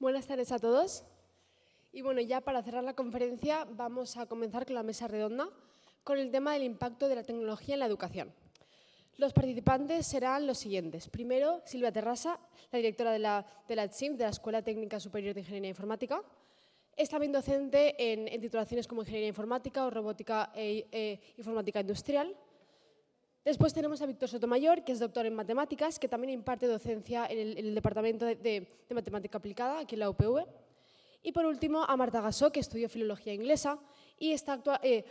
Buenas tardes a todos. Y bueno, ya para cerrar la conferencia vamos a comenzar con la mesa redonda con el tema del impacto de la tecnología en la educación. Los participantes serán los siguientes. Primero, Silvia Terrasa, la directora de la TSIM, de la Escuela Técnica Superior de Ingeniería Informática. Es también docente en titulaciones como Ingeniería Informática o Robótica e Informática Industrial. Después tenemos a Víctor Sotomayor, que es doctor en Matemáticas, que también imparte docencia en el Departamento de Matemática Aplicada, aquí en la UPV. Y por último, a Marta Gasó, que estudió Filología Inglesa y está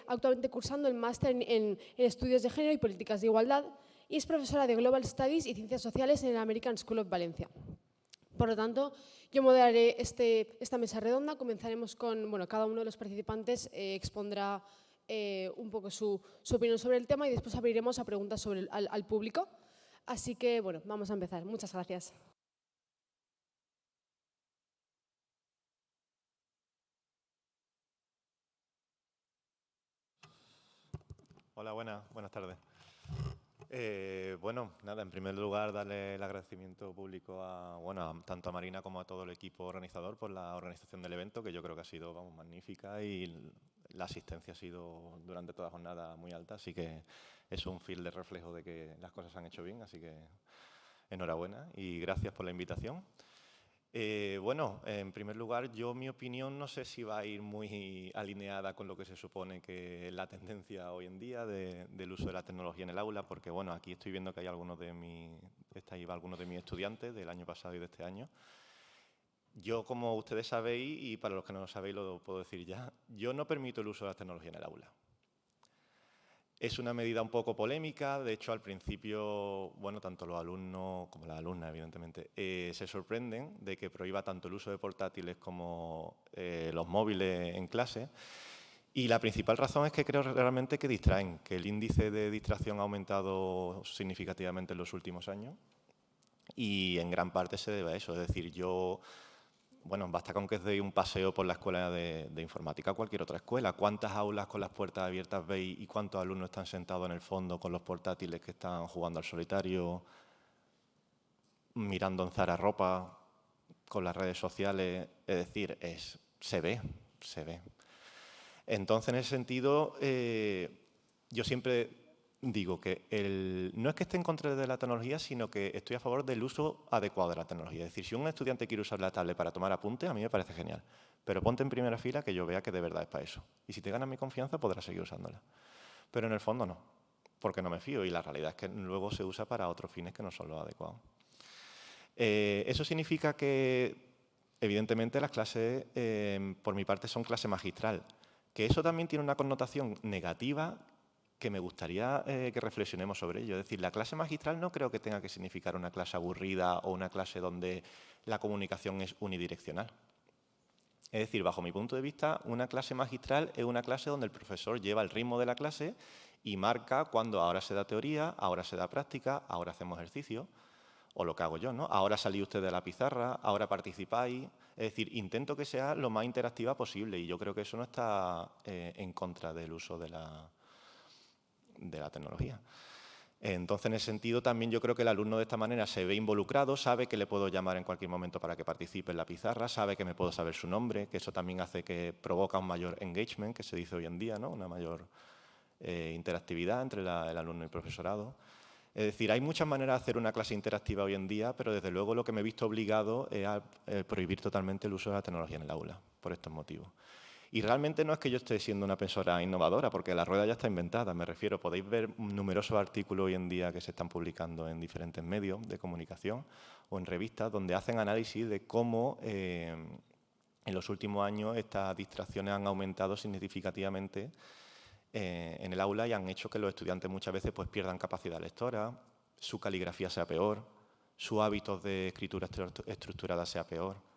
actualmente cursando el máster en Estudios de Género y Políticas de Igualdad y es profesora de Global Studies y Ciencias Sociales en el American School of Valencia. Por lo tanto, yo moderaré esta mesa redonda. Comenzaremos con, cada uno de los participantes expondrá un poco su opinión sobre el tema y después abriremos a preguntas al público. Así que, vamos a empezar. Muchas gracias. Hola, buenas tardes. Nada, en primer lugar, darle el agradecimiento público tanto a Marina como a todo el equipo organizador por la organización del evento, que yo creo que ha sido magnífica y la asistencia ha sido durante toda la jornada muy alta, así que es un fiel de reflejo de que las cosas se han hecho bien, así que enhorabuena y gracias por la invitación. En primer lugar, mi opinión no sé si va a ir muy alineada con lo que se supone que es la tendencia hoy en día del uso de la tecnología en el aula, porque aquí estoy viendo que hay algunos de mis estudiantes del año pasado y de este año. Yo, como ustedes sabéis, y para los que no lo sabéis lo puedo decir ya, yo no permito el uso de la tecnología en el aula. Es una medida un poco polémica, de hecho al principio, tanto los alumnos como las alumnas, evidentemente, se sorprenden de que prohíba tanto el uso de portátiles como los móviles en clase. Y la principal razón es que creo realmente que distraen, que el índice de distracción ha aumentado significativamente en los últimos años y en gran parte se debe a eso. Es decir, basta con que os deis un paseo por la escuela de informática, cualquier otra escuela. ¿Cuántas aulas con las puertas abiertas veis y cuántos alumnos están sentados en el fondo con los portátiles que están jugando al solitario, mirando en Zara ropa, con las redes sociales? Es decir, se ve. Entonces, en ese sentido, yo siempre digo que no es que esté en contra de la tecnología, sino que estoy a favor del uso adecuado de la tecnología. Es decir, si un estudiante quiere usar la tablet para tomar apuntes, a mí me parece genial. Pero ponte en primera fila que yo vea que de verdad es para eso. Y si te ganas mi confianza, podrás seguir usándola. Pero en el fondo no, porque no me fío y la realidad es que luego se usa para otros fines que no son los adecuados. Eso significa que, evidentemente, las clases, por mi parte, son clase magistral. Que eso también tiene una connotación negativa que me gustaría que reflexionemos sobre ello. Es decir, la clase magistral no creo que tenga que significar una clase aburrida o una clase donde la comunicación es unidireccional. Es decir, bajo mi punto de vista, una clase magistral es una clase donde el profesor lleva el ritmo de la clase y marca cuando ahora se da teoría, ahora se da práctica, ahora hacemos ejercicio, o lo que hago yo, ¿no? Ahora salís usted de la pizarra, ahora participáis. Es decir, intento que sea lo más interactiva posible y yo creo que eso no está en contra del uso de la tecnología. Entonces, en ese sentido, también yo creo que el alumno de esta manera se ve involucrado, sabe que le puedo llamar en cualquier momento para que participe en la pizarra, sabe que me puedo saber su nombre, que eso también hace que provoca un mayor engagement, que se dice hoy en día, ¿no? Una mayor interactividad entre el alumno y el profesorado. Es decir, hay muchas maneras de hacer una clase interactiva hoy en día, pero desde luego lo que me he visto obligado es a prohibir totalmente el uso de la tecnología en el aula, por estos motivos. Y realmente no es que yo esté siendo una profesora innovadora, porque la rueda ya está inventada, me refiero. Podéis ver numerosos artículos hoy en día que se están publicando en diferentes medios de comunicación o en revistas, donde hacen análisis de cómo en los últimos años estas distracciones han aumentado significativamente en el aula y han hecho que los estudiantes muchas veces pierdan capacidad lectora, su caligrafía sea peor, sus hábitos de escritura estructurada sea peor.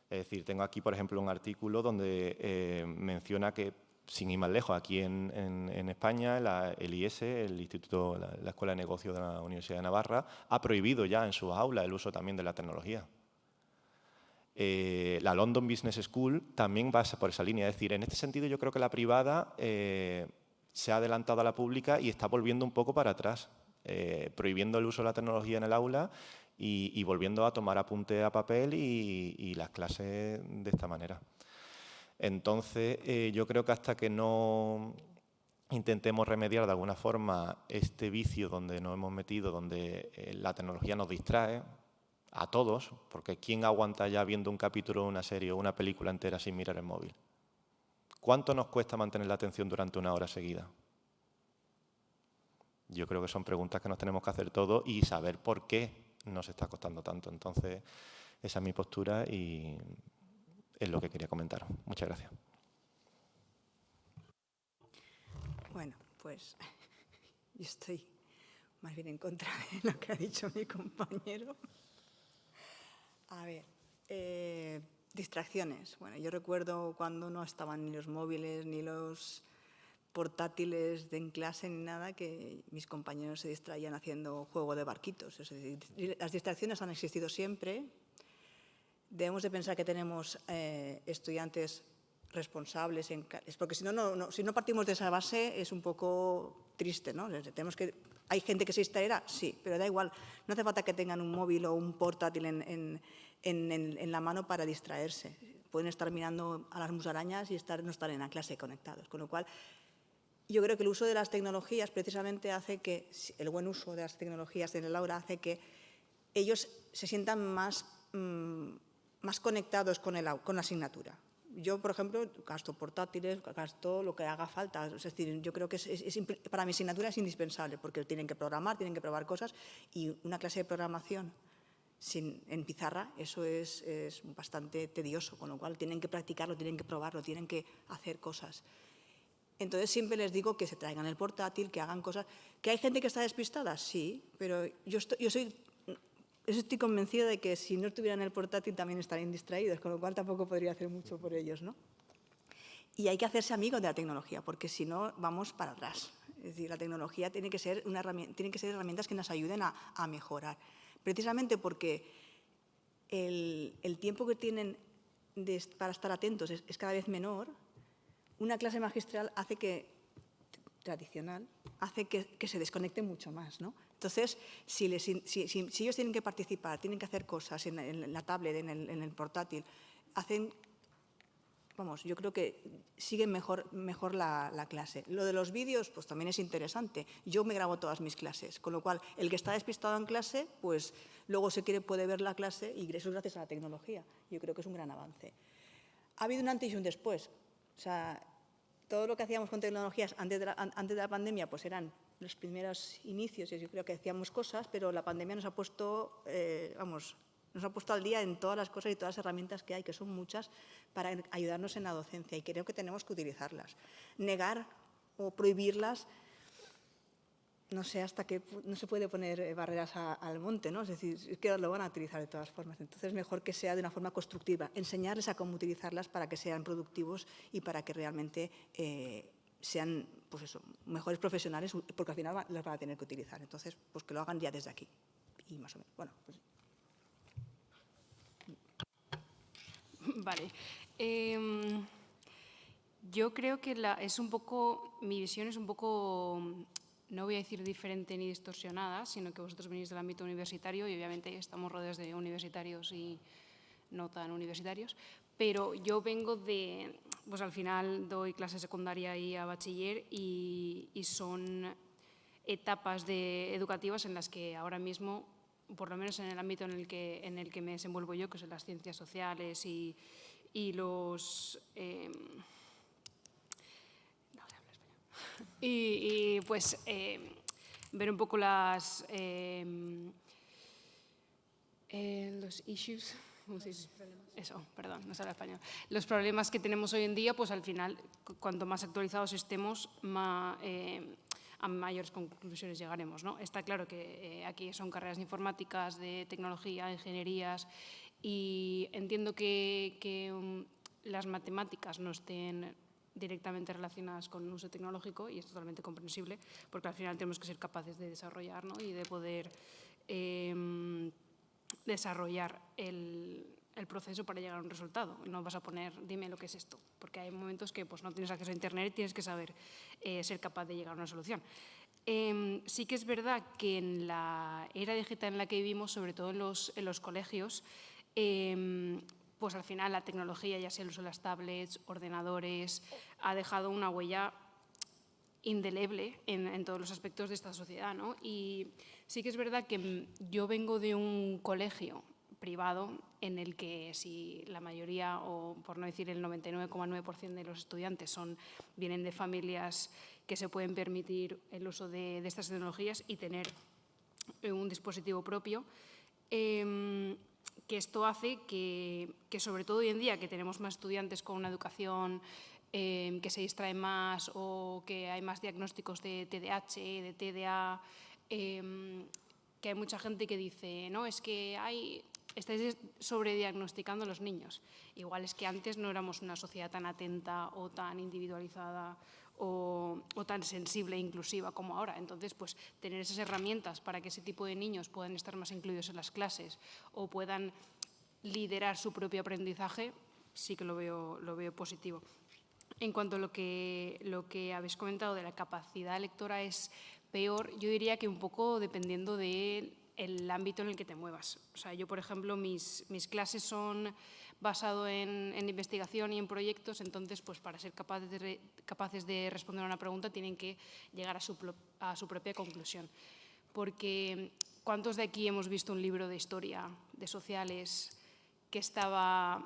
Es decir, tengo aquí, por ejemplo, un artículo donde menciona que, sin ir más lejos, aquí en España, el IES, la Escuela de Negocios de la Universidad de Navarra, ha prohibido ya en sus aulas el uso también de la tecnología. La London Business School también va por esa línea. Es decir, en este sentido yo creo que la privada se ha adelantado a la pública y está volviendo un poco para atrás, prohibiendo el uso de la tecnología en el aula y volviendo a tomar apunte a papel y las clases de esta manera. Entonces, yo creo que hasta que no intentemos remediar de alguna forma este vicio donde nos hemos metido, donde la tecnología nos distrae a todos, porque ¿quién aguanta ya viendo un capítulo de una serie o una película entera sin mirar el móvil? ¿Cuánto nos cuesta mantener la atención durante una hora seguida? Yo creo que son preguntas que nos tenemos que hacer todos y saber por qué nos está costando tanto. Entonces, esa es mi postura y es lo que quería comentar. Muchas gracias. Bueno, pues yo estoy más bien en contra de lo que ha dicho mi compañero. A ver, distracciones. Bueno, yo recuerdo cuando no estaban ni los móviles ni los portátiles en clase ni nada, que mis compañeros se distraían haciendo juego de barquitos. Es decir, las distracciones han existido siempre. Debemos de pensar que tenemos estudiantes responsables, porque si no partimos de esa base es un poco triste, ¿no? ¿Hay gente que se distraerá? Sí, pero da igual. No hace falta que tengan un móvil o un portátil en la mano para distraerse. Pueden estar mirando a las musarañas y no estar en la clase conectados. Con lo cual, yo creo que el uso de las tecnologías precisamente hace que, el buen uso de las tecnologías en el aula hace que ellos se sientan más conectados con la asignatura. Yo, por ejemplo, gasto portátiles, gasto lo que haga falta. Es decir, yo creo que para mi asignatura es indispensable porque tienen que programar, tienen que probar cosas y una clase de programación en pizarra, eso es bastante tedioso, con lo cual tienen que practicarlo, tienen que probarlo, tienen que hacer cosas. Entonces siempre les digo que se traigan el portátil, que hagan cosas. ¿Que hay gente que está despistada? Sí, pero yo estoy convencida de que si no tuvieran el portátil también estarían distraídos, con lo cual tampoco podría hacer mucho por ellos, ¿no? Y hay que hacerse amigos de la tecnología, porque si no vamos para atrás. Es decir, la tecnología tiene que ser herramientas que nos ayuden a mejorar. Precisamente porque el tiempo que tienen para estar atentos es cada vez menor. Una clase magistral tradicional hace que se desconecten mucho más, ¿no? Entonces, si ellos tienen que participar, tienen que hacer cosas en la tablet, en el portátil, yo creo que siguen mejor la clase. Lo de los vídeos, pues también es interesante. Yo me grabo todas mis clases, con lo cual el que está despistado en clase, pues luego puede ver la clase y eso es gracias a la tecnología. Yo creo que es un gran avance. Ha habido un antes y un después. O sea, todo lo que hacíamos con tecnologías antes de la pandemia pues eran los primeros inicios y yo creo que hacíamos cosas, pero la pandemia nos ha puesto al día en todas las cosas y todas las herramientas que hay, que son muchas, para ayudarnos en la docencia y creo que tenemos que utilizarlas. Negar o prohibirlas, no sé hasta qué no se puede poner barreras al monte, ¿no? Es decir, es que lo van a utilizar de todas formas. Entonces, mejor que sea de una forma constructiva, enseñarles a cómo utilizarlas para que sean productivos y para que realmente sean, pues eso, mejores profesionales, porque al final las van a tener que utilizar. Entonces, pues que lo hagan ya desde aquí. Y más o menos, bueno, pues. Vale. Yo creo que mi visión es un poco, no voy a decir diferente ni distorsionada, sino que vosotros venís del ámbito universitario y obviamente estamos rodeados de universitarios y no tan universitarios, pero yo vengo pues al final doy clase secundaria y a bachiller y son etapas educativas en las que ahora mismo, por lo menos en el ámbito en el que me desenvuelvo yo, que son las ciencias sociales y los... Y pues ver un poco los issues, eso, perdón, no sale español. Los problemas que tenemos hoy en día, pues al final, cuanto más actualizados estemos, a mayores conclusiones llegaremos, ¿no? Está claro que aquí son carreras de informáticas, de tecnología, de ingenierías, y entiendo que las matemáticas no estén directamente relacionadas con un uso tecnológico y es totalmente comprensible porque al final tenemos que ser capaces de desarrollar, ¿no? Y de poder desarrollar el proceso para llegar a un resultado. No vas a poner, dime lo que es esto, porque hay momentos que pues, no tienes acceso a Internet y tienes que saber ser capaz de llegar a una solución. Sí que es verdad que en la era digital en la que vivimos, sobre todo en los colegios, pues al final la tecnología, ya sea el uso de las tablets, ordenadores, ha dejado una huella indeleble en todos los aspectos de esta sociedad, ¿no? Y sí que es verdad que yo vengo de un colegio privado en el que si la mayoría, o por no decir el 99,9% de los estudiantes vienen de familias que se pueden permitir el uso de estas tecnologías y tener un dispositivo propio, que esto hace que sobre todo hoy en día, que tenemos más estudiantes con una educación que se distraen más o que hay más diagnósticos de TDAH, de TDA, que hay mucha gente que dice, no, es que estáis sobrediagnosticando a los niños. Igual es que antes no éramos una sociedad tan atenta o tan individualizada o tan sensible e inclusiva como ahora. Entonces, pues tener esas herramientas para que ese tipo de niños puedan estar más incluidos en las clases o puedan liderar su propio aprendizaje, sí que lo veo positivo. En cuanto a lo que habéis comentado de la capacidad lectora es peor, yo diría que un poco dependiendo del ámbito en el que te muevas. O sea, yo, por ejemplo, mis clases son basado en investigación y en proyectos, entonces, pues para ser capaces de responder a una pregunta tienen que llegar a su propia conclusión. Porque ¿cuántos de aquí hemos visto un libro de historia, de sociales, que estaba,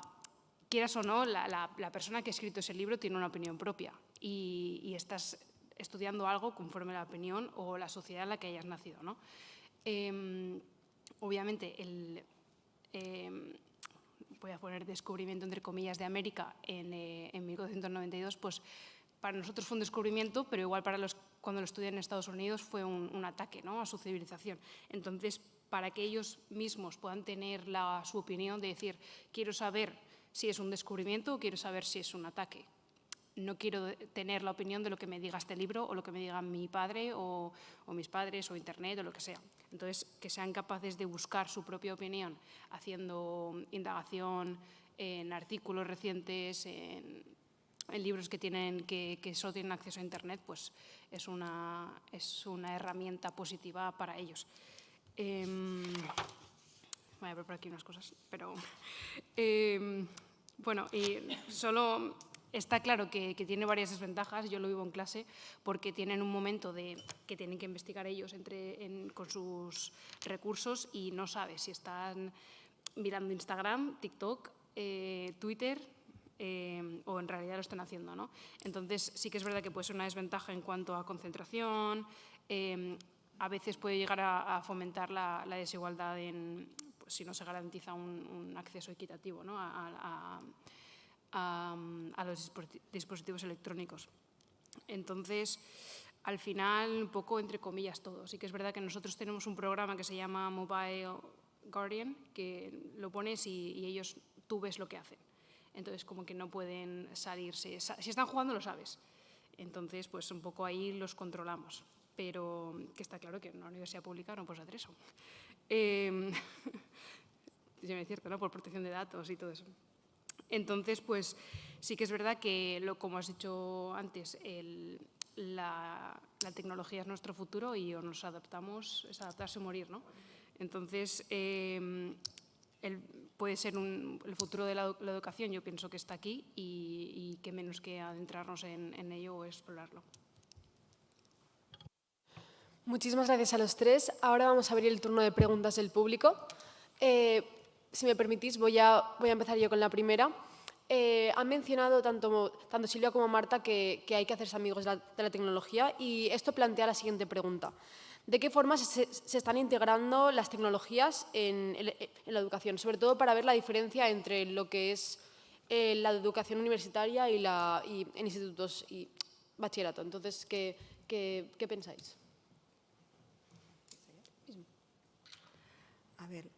quieras o no, la persona que ha escrito ese libro tiene una opinión propia y estás estudiando algo conforme a la opinión o la sociedad en la que hayas nacido, ¿no? Obviamente, voy a poner descubrimiento entre comillas de América en 1492, pues para nosotros fue un descubrimiento, pero igual cuando lo estudian en Estados Unidos fue un ataque, ¿no?, a su civilización. Entonces, para que ellos mismos puedan tener su opinión de decir, quiero saber si es un descubrimiento o quiero saber si es un ataque. No quiero tener la opinión de lo que me diga este libro o lo que me diga mi padre o mis padres o Internet o lo que sea. Entonces, que sean capaces de buscar su propia opinión haciendo indagación en artículos recientes, en libros que solo tienen acceso a Internet, pues es una herramienta positiva para ellos. Voy a ver por aquí unas cosas, pero bueno, y solo está claro que tiene varias desventajas. Yo lo vivo en clase porque tienen un momento que tienen que investigar ellos con sus recursos y no sabes si están mirando Instagram, TikTok, Twitter o en realidad lo están haciendo, ¿no? Entonces sí que es verdad que puede ser una desventaja en cuanto a concentración. A veces puede llegar a fomentar la desigualdad pues, si no se garantiza un acceso equitativo, ¿no?, a los dispositivos electrónicos. Entonces, al final, un poco entre comillas todo. Sí que es verdad que nosotros tenemos un programa que se llama Mobile Guardian, que lo pones y tú ves lo que hacen. Entonces, como que no pueden salirse. Si están jugando, lo sabes. Entonces, pues un poco ahí los controlamos. Pero que está claro que en una universidad pública no puedes hacer eso. Es cierto, ¿no?, por protección de datos y todo eso. Entonces, pues sí que es verdad que, como has dicho antes, la tecnología es nuestro futuro y o nos adaptamos, es adaptarse o morir, ¿no? Entonces, puede ser el futuro de la educación, yo pienso que está aquí y qué menos que adentrarnos en ello o explorarlo. Muchísimas gracias a los tres. Ahora vamos a abrir el turno de preguntas del público. Si me permitís, voy a empezar yo con la primera. Han mencionado tanto Silvia como Marta que hay que hacerse amigos de la tecnología y esto plantea la siguiente pregunta. ¿De qué forma se están integrando las tecnologías en la educación? Sobre todo para ver la diferencia entre lo que es la educación universitaria y en institutos y bachillerato. Entonces, ¿qué pensáis? A ver,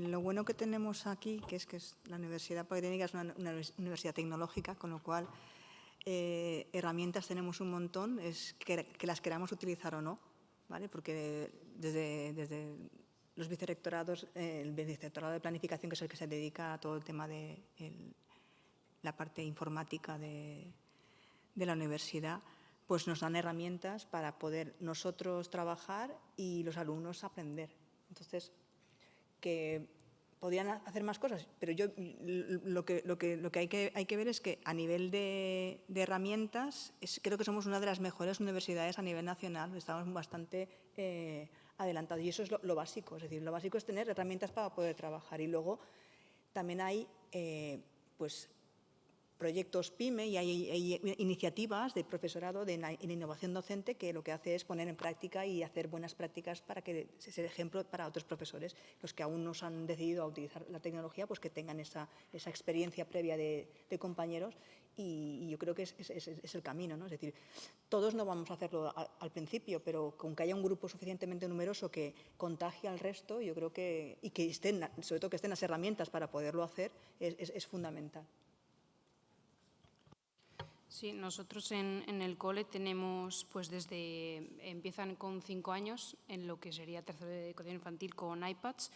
lo bueno que tenemos aquí, que es la Universidad Politécnica, es una universidad tecnológica, con lo cual herramientas tenemos un montón, es que las queramos utilizar o no, ¿vale? Porque desde los vicerrectorados, el vicerrectorado de planificación, que es el que se dedica a todo el tema de la parte informática de la universidad, pues nos dan herramientas para poder nosotros trabajar y los alumnos aprender. Entonces, que podrían hacer más cosas, pero yo lo que hay que ver es que a nivel de herramientas creo que somos una de las mejores universidades a nivel nacional, estamos bastante adelantados y eso es lo básico, es decir, lo básico es tener herramientas para poder trabajar y luego también hay pues proyectos PYME y hay iniciativas de profesorado en innovación docente que lo que hace es poner en práctica y hacer buenas prácticas para que sea ejemplo para otros profesores. Los que aún no se han decidido a utilizar la tecnología, pues que tengan esa experiencia previa de compañeros y yo creo que es el camino, ¿no? Es decir, todos no vamos a hacerlo al principio, pero con que haya un grupo suficientemente numeroso que contagie al resto, yo creo que, y que estén, sobre todo que estén las herramientas para poderlo hacer, es fundamental. Sí, nosotros en el cole tenemos, pues empiezan con 5 años en lo que sería tercero de educación infantil con iPads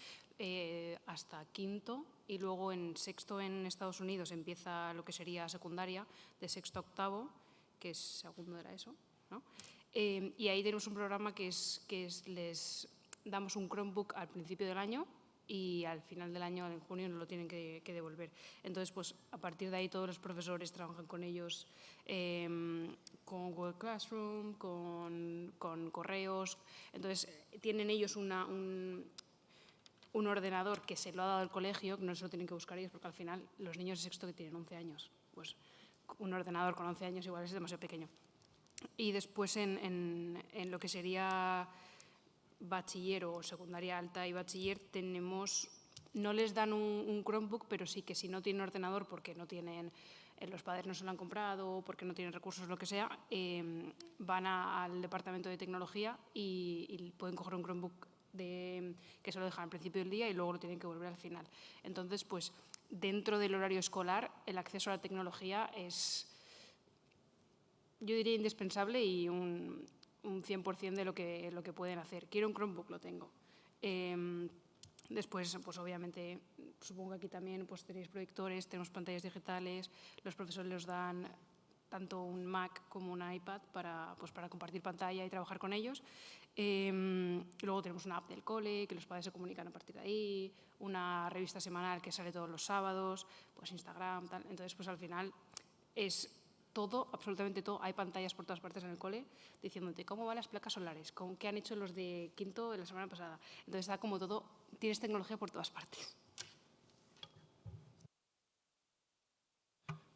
hasta quinto y luego en sexto en Estados Unidos empieza lo que sería secundaria de sexto a octavo, que es segundo de la ESO, ¿no? Y ahí tenemos un programa que les damos un Chromebook al principio del año y al final del año, en junio, nos lo tienen que devolver. Entonces, pues a partir de ahí todos los profesores trabajan con ellos con Google Classroom, con correos. Entonces, tienen ellos un ordenador que se lo ha dado el colegio, que no se lo tienen que buscar ellos, porque al final los niños de sexto que tienen 11 años, pues un ordenador con 11 años igual es demasiado pequeño. Y después en lo que sería bachiller o secundaria alta y bachiller no les dan un Chromebook, pero sí que si no tienen ordenador porque no tienen, los padres no se lo han comprado, porque no tienen recursos, lo que sea, van al departamento de tecnología y pueden coger un Chromebook que se lo dejan al principio del día y luego lo tienen que volver al final. Entonces, pues dentro del horario escolar, el acceso a la tecnología es, yo diría, indispensable y un 100% de lo que pueden hacer. Quiero un Chromebook, lo tengo. Después, pues obviamente, supongo que aquí también pues, tenéis proyectores, tenemos pantallas digitales, los profesores les dan tanto un Mac como un iPad para compartir pantalla y trabajar con ellos. Luego tenemos una app del cole, que los padres se comunican a partir de ahí, una revista semanal que sale todos los sábados, pues Instagram, tal. Entonces, pues al final es todo, absolutamente todo. Hay pantallas por todas partes en el cole diciéndote cómo van las placas solares, qué han hecho los de quinto la semana pasada. Entonces está como todo, tienes tecnología por todas partes.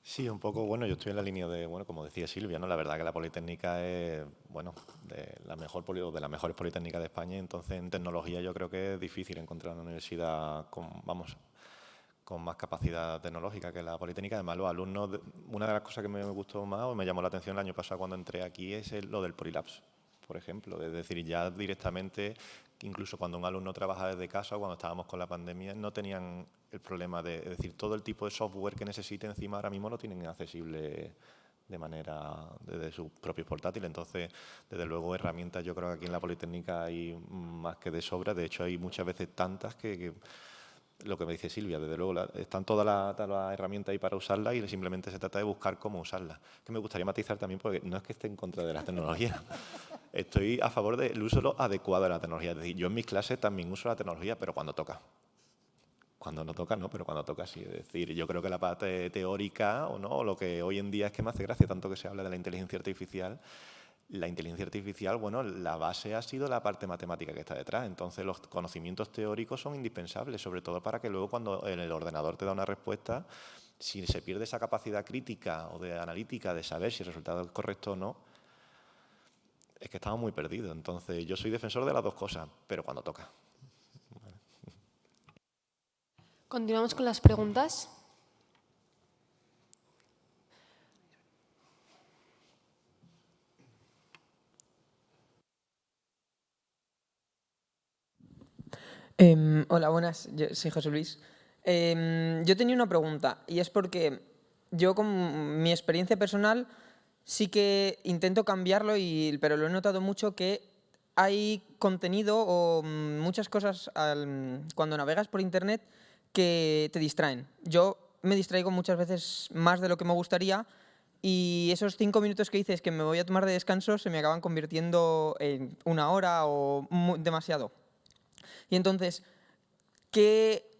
Sí, un poco, bueno, yo estoy en la línea de, bueno, como decía Silvia, ¿no? La verdad que la Politécnica es, bueno, de las mejores politécnicas de España, entonces en tecnología yo creo que es difícil encontrar una universidad con más capacidad tecnológica que la Politécnica. Además, los alumnos, una de las cosas que me gustó más o me llamó la atención el año pasado cuando entré aquí es lo del Polilabs, por ejemplo. Es decir, ya directamente, incluso cuando un alumno trabaja desde casa o cuando estábamos con la pandemia, no tenían el problema es decir, todo el tipo de software que necesite encima ahora mismo lo tienen accesible de manera desde sus propios portátiles. Entonces, desde luego, herramientas yo creo que aquí en la Politécnica hay más que de sobra. De hecho, hay muchas veces tantas que lo que me dice Silvia, desde luego, están todas las herramientas ahí para usarlas y simplemente se trata de buscar cómo usarlas. Que me gustaría matizar también, porque no es que esté en contra de las tecnologías, estoy a favor del uso adecuado de la tecnología. Es decir, yo en mis clases también uso la tecnología, pero cuando toca. Cuando no toca, no, pero cuando toca sí. Es decir, yo creo que la parte teórica o lo que hoy en día es que me hace gracia, tanto que se habla de la inteligencia artificial, bueno, la base ha sido la parte matemática que está detrás. Entonces, los conocimientos teóricos son indispensables, sobre todo para que luego cuando el ordenador te da una respuesta, si se pierde esa capacidad crítica o de analítica de saber si el resultado es correcto o no, es que estamos muy perdidos. Entonces, yo soy defensor de las dos cosas, pero cuando toca. Continuamos con las preguntas. Hola, buenas. Yo soy José Luis. Yo tenía una pregunta y es porque yo con mi experiencia personal sí que intento cambiarlo, pero lo he notado mucho que hay contenido o muchas cosas cuando navegas por internet que te distraen. Yo me distraigo muchas veces más de lo que me gustaría y esos 5 minutos que dices que me voy a tomar de descanso se me acaban convirtiendo en 1 hora o demasiado. Y entonces, ¿qué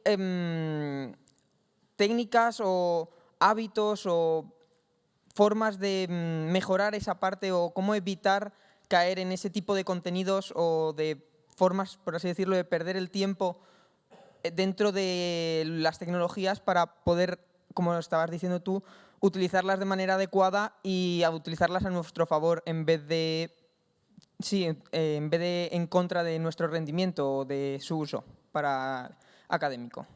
técnicas o hábitos o formas de mejorar esa parte o cómo evitar caer en ese tipo de contenidos o de formas, por así decirlo, de perder el tiempo dentro de las tecnologías para poder, como estabas diciendo tú, utilizarlas de manera adecuada y a utilizarlas a nuestro favor en vez de, en vez de en contra de nuestro rendimiento o de su uso para académico?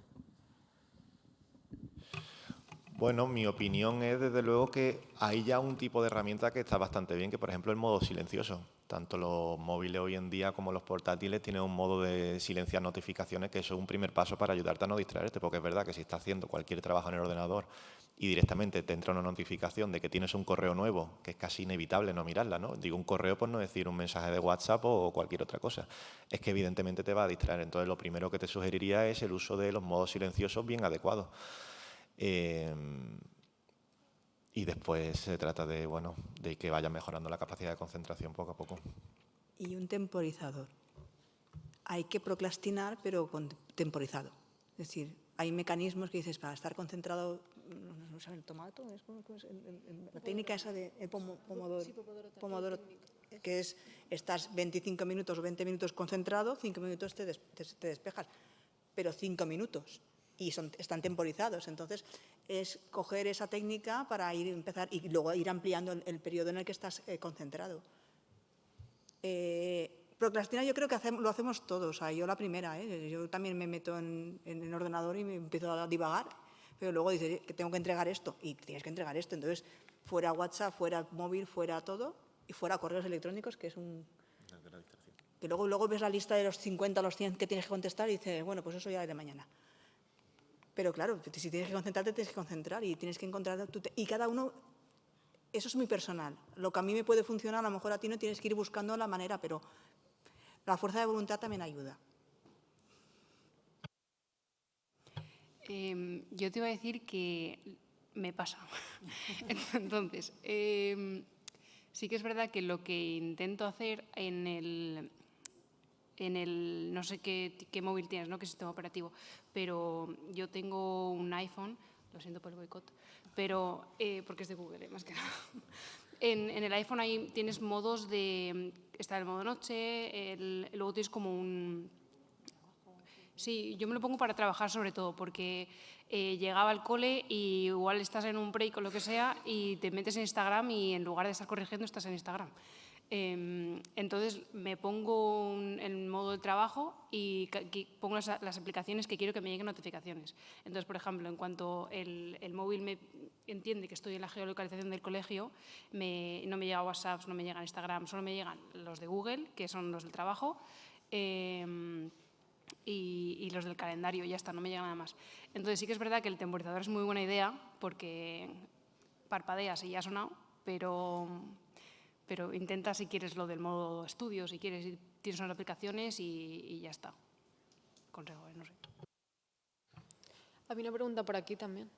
Bueno, mi opinión es desde luego que hay ya un tipo de herramienta que está bastante bien, que por ejemplo el modo silencioso. Tanto los móviles hoy en día como los portátiles tienen un modo de silenciar notificaciones, que eso es un primer paso para ayudarte a no distraerte, porque es verdad que si estás haciendo cualquier trabajo en el ordenador y directamente te entra una notificación de que tienes un correo nuevo, que es casi inevitable no mirarla, ¿no? Digo un correo por no decir un mensaje de WhatsApp o cualquier otra cosa. Es que evidentemente te va a distraer. Entonces lo primero que te sugeriría es el uso de los modos silenciosos bien adecuados. Y después se trata de, bueno, de que vaya mejorando la capacidad de concentración poco a poco. Y un temporizador. Hay que procrastinar, pero con temporizado. Es decir, hay mecanismos que dices, para estar concentrado, no sé, el tomato, la técnica esa de pomodoro, que es, estás 25 minutos o 20 minutos concentrado, 5 minutos te despejas, pero 5 minutos. Y están temporizados. Entonces, es coger esa técnica para empezar y luego ir ampliando el periodo en el que estás concentrado. Procrastinar yo creo que lo hacemos todos. O sea, yo la primera, yo también me meto en el ordenador y me empiezo a divagar, pero luego dices que tengo que entregar esto y tienes que entregar esto. Entonces, fuera WhatsApp, fuera móvil, fuera todo y fuera correos electrónicos, que es un... Que luego ves la lista de los 50, los 100 que tienes que contestar y dices, bueno, pues eso ya es de mañana. Pero claro, si tienes que concentrarte, tienes que concentrar y tienes que encontrar... Y cada uno, eso es muy personal. Lo que a mí me puede funcionar, a lo mejor a ti no, tienes que ir buscando la manera, pero la fuerza de voluntad también ayuda. Yo te iba a decir que me pasa. Entonces, sí que es verdad que lo que intento hacer en el no sé qué móvil tienes, ¿no? Qué sistema operativo, pero yo tengo un iPhone, lo siento por el boicot, pero porque es de Google, más que nada. En el iPhone ahí tienes modos de, está el modo noche, luego tienes como un... Sí, yo me lo pongo para trabajar sobre todo, porque llegaba al cole y igual estás en un break o lo que sea y te metes en Instagram y en lugar de estar corrigiendo estás en Instagram. Entonces me pongo en modo de trabajo y pongo las aplicaciones que quiero que me lleguen notificaciones. Entonces, por ejemplo, en cuanto el móvil me entiende que estoy en la geolocalización del colegio, no me llega WhatsApp, no me llega Instagram, solo me llegan los de Google, que son los del trabajo, y los del calendario, ya está, no me llega nada más. Entonces sí que es verdad que el temporizador es muy buena idea porque parpadeas y ya ha sonado, pero intenta si quieres lo del modo estudio, si quieres, tienes unas aplicaciones y ya está. Consejo, no sé. Había una pregunta por aquí también.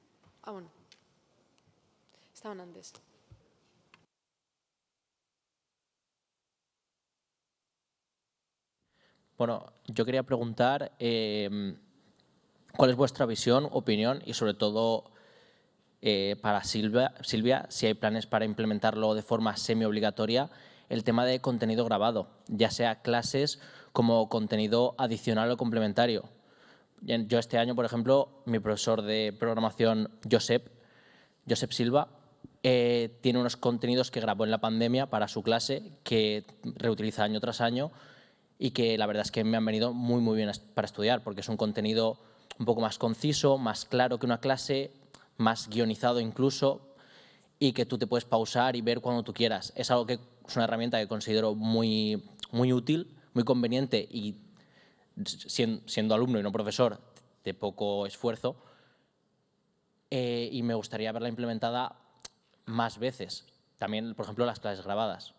Ah, bueno. Estaban antes. Bueno, yo quería preguntar cuál es vuestra visión, opinión y sobre todo para Silvia, si hay planes para implementarlo de forma semi-obligatoria, el tema de contenido grabado, ya sea clases como contenido adicional o complementario. Yo este año, por ejemplo, mi profesor de programación, Josep Silva, tiene unos contenidos que grabó en la pandemia para su clase que reutiliza año tras año y que la verdad es que me han venido muy, muy bien para estudiar porque es un contenido un poco más conciso, más claro que una clase, más guionizado incluso y que tú te puedes pausar y ver cuando tú quieras. Es algo que es una herramienta que considero muy, muy útil, muy conveniente y siendo alumno y no profesor de poco esfuerzo y me gustaría verla implementada más veces. También, por ejemplo, las clases grabadas.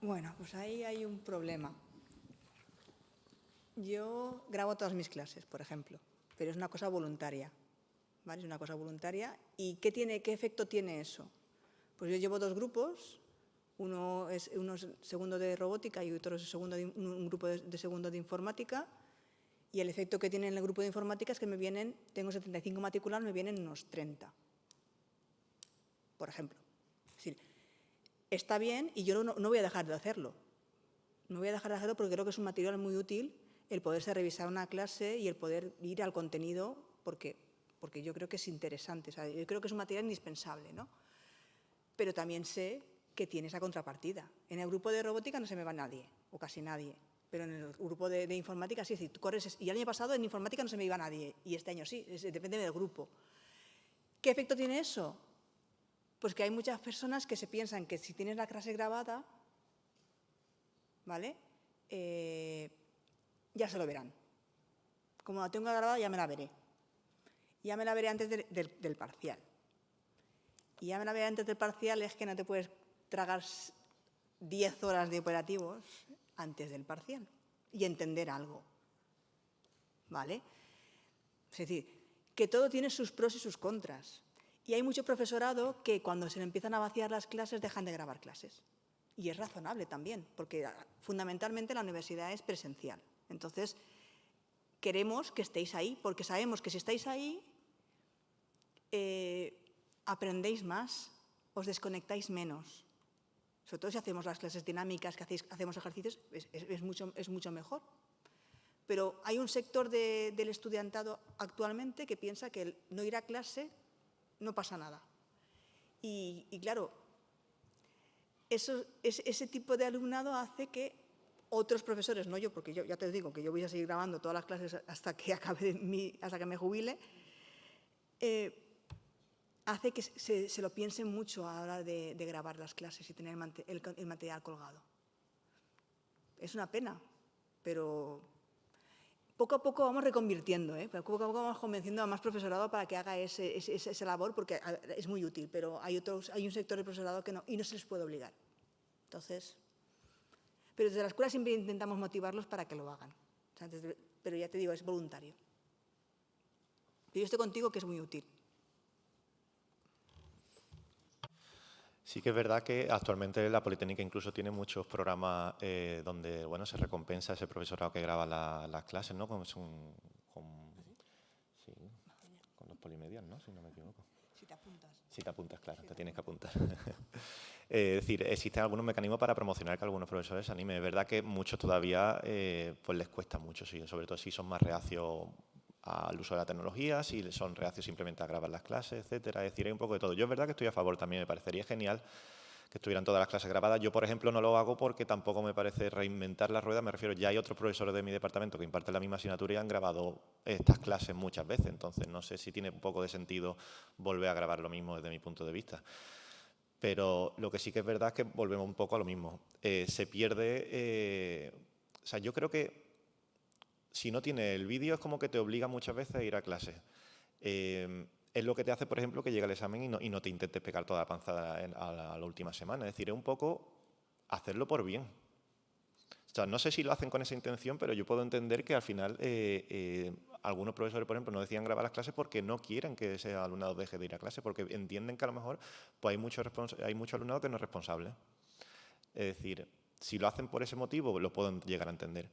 Bueno, pues ahí hay un problema. Yo grabo todas mis clases, por ejemplo, pero es una cosa voluntaria. ¿vale? Es una cosa voluntaria. ¿Y qué efecto tiene eso? Pues yo llevo 2 grupos, uno es segundo de robótica y otro es un grupo de segundo de informática, y el efecto que tiene en el grupo de informática es que tengo 75 matriculados, me vienen unos 30, por ejemplo. Es decir, está bien y yo no voy a dejar de hacerlo. No voy a dejar de hacerlo porque creo que es un material muy útil el poderse revisar una clase y el poder ir al contenido porque yo creo que es interesante. O sea, yo creo que es un material indispensable, ¿no? Pero también sé que tiene esa contrapartida. En el grupo de robótica no se me va nadie, o casi nadie, pero en el grupo de informática sí. Es decir, tú corres, y el año pasado en informática no se me iba nadie, y este año sí, depende del grupo. ¿Qué efecto tiene eso? Pues que hay muchas personas que se piensan que si tienes la clase grabada, ¿vale? Ya se lo verán. Como la tengo grabada, ya me la veré. Ya me la veré antes del parcial. Y ya me la veré antes del parcial es que no te puedes tragar 10 horas de operativos antes del parcial y entender algo, ¿vale? Es decir, que todo tiene sus pros y sus contras. Y hay mucho profesorado que cuando se le empiezan a vaciar las clases dejan de grabar clases. Y es razonable también, porque fundamentalmente la universidad es presencial. Entonces, queremos que estéis ahí, porque sabemos que si estáis ahí, aprendéis más, os desconectáis menos. Sobre todo si hacemos las clases dinámicas, que hacemos ejercicios, es mucho mejor. Pero hay un sector del estudiantado actualmente que piensa que el no ir a clase no pasa nada. Y claro, ese tipo de alumnado hace que otros profesores, no yo, porque yo ya te digo que yo voy a seguir grabando todas las clases hasta que hasta que me jubile, hace que se lo piensen mucho a la hora de grabar las clases y tener el material colgado. Es una pena, pero poco a poco vamos reconvirtiendo, poco a poco vamos convenciendo a más profesorado para que haga esa labor, porque es muy útil, pero hay un sector de profesorado que no, y no se les puede obligar. Entonces, pero desde la escuela siempre intentamos motivarlos para que lo hagan. O sea, pero ya te digo, es voluntario. Pero yo estoy contigo que es muy útil. Sí que es verdad que actualmente la Politécnica incluso tiene muchos programas donde se recompensa a ese profesorado que graba las clases, ¿no? Con los polimedios, ¿no? Si no me equivoco. Si te apuntas. Si te apuntas, claro, te tienes que apuntar. Es decir, existen algunos mecanismos para promocionar que algunos profesores se animen. Es verdad que muchos todavía pues les cuesta mucho, sí, sobre todo si son más reacios al uso de la tecnología, si son reacios simplemente a grabar las clases, etcétera. Es decir, hay un poco de todo. Yo es verdad que estoy a favor también, me parecería genial que estuvieran todas las clases grabadas. Yo, por ejemplo, no lo hago porque tampoco me parece reinventar la rueda. Me refiero, ya hay otros profesores de mi departamento que imparten la misma asignatura y han grabado estas clases muchas veces. Entonces, no sé si tiene un poco de sentido volver a grabar lo mismo desde mi punto de vista. Pero lo que sí que es verdad es que volvemos un poco a lo mismo. Se pierde... o sea, yo creo que si no tiene el vídeo es como que te obliga muchas veces a ir a clase. Es lo que te hace, por ejemplo, que llegue el examen y no te intentes pegar toda la panzada a la última semana. Es decir, es un poco hacerlo por bien. O sea, no sé si lo hacen con esa intención, pero yo puedo entender que al final algunos profesores, por ejemplo, no decían grabar las clases porque no quieren que ese alumnado deje de ir a clase, porque entienden que a lo mejor pues hay mucho alumnado que no es responsable. Es decir, si lo hacen por ese motivo, lo puedo llegar a entender.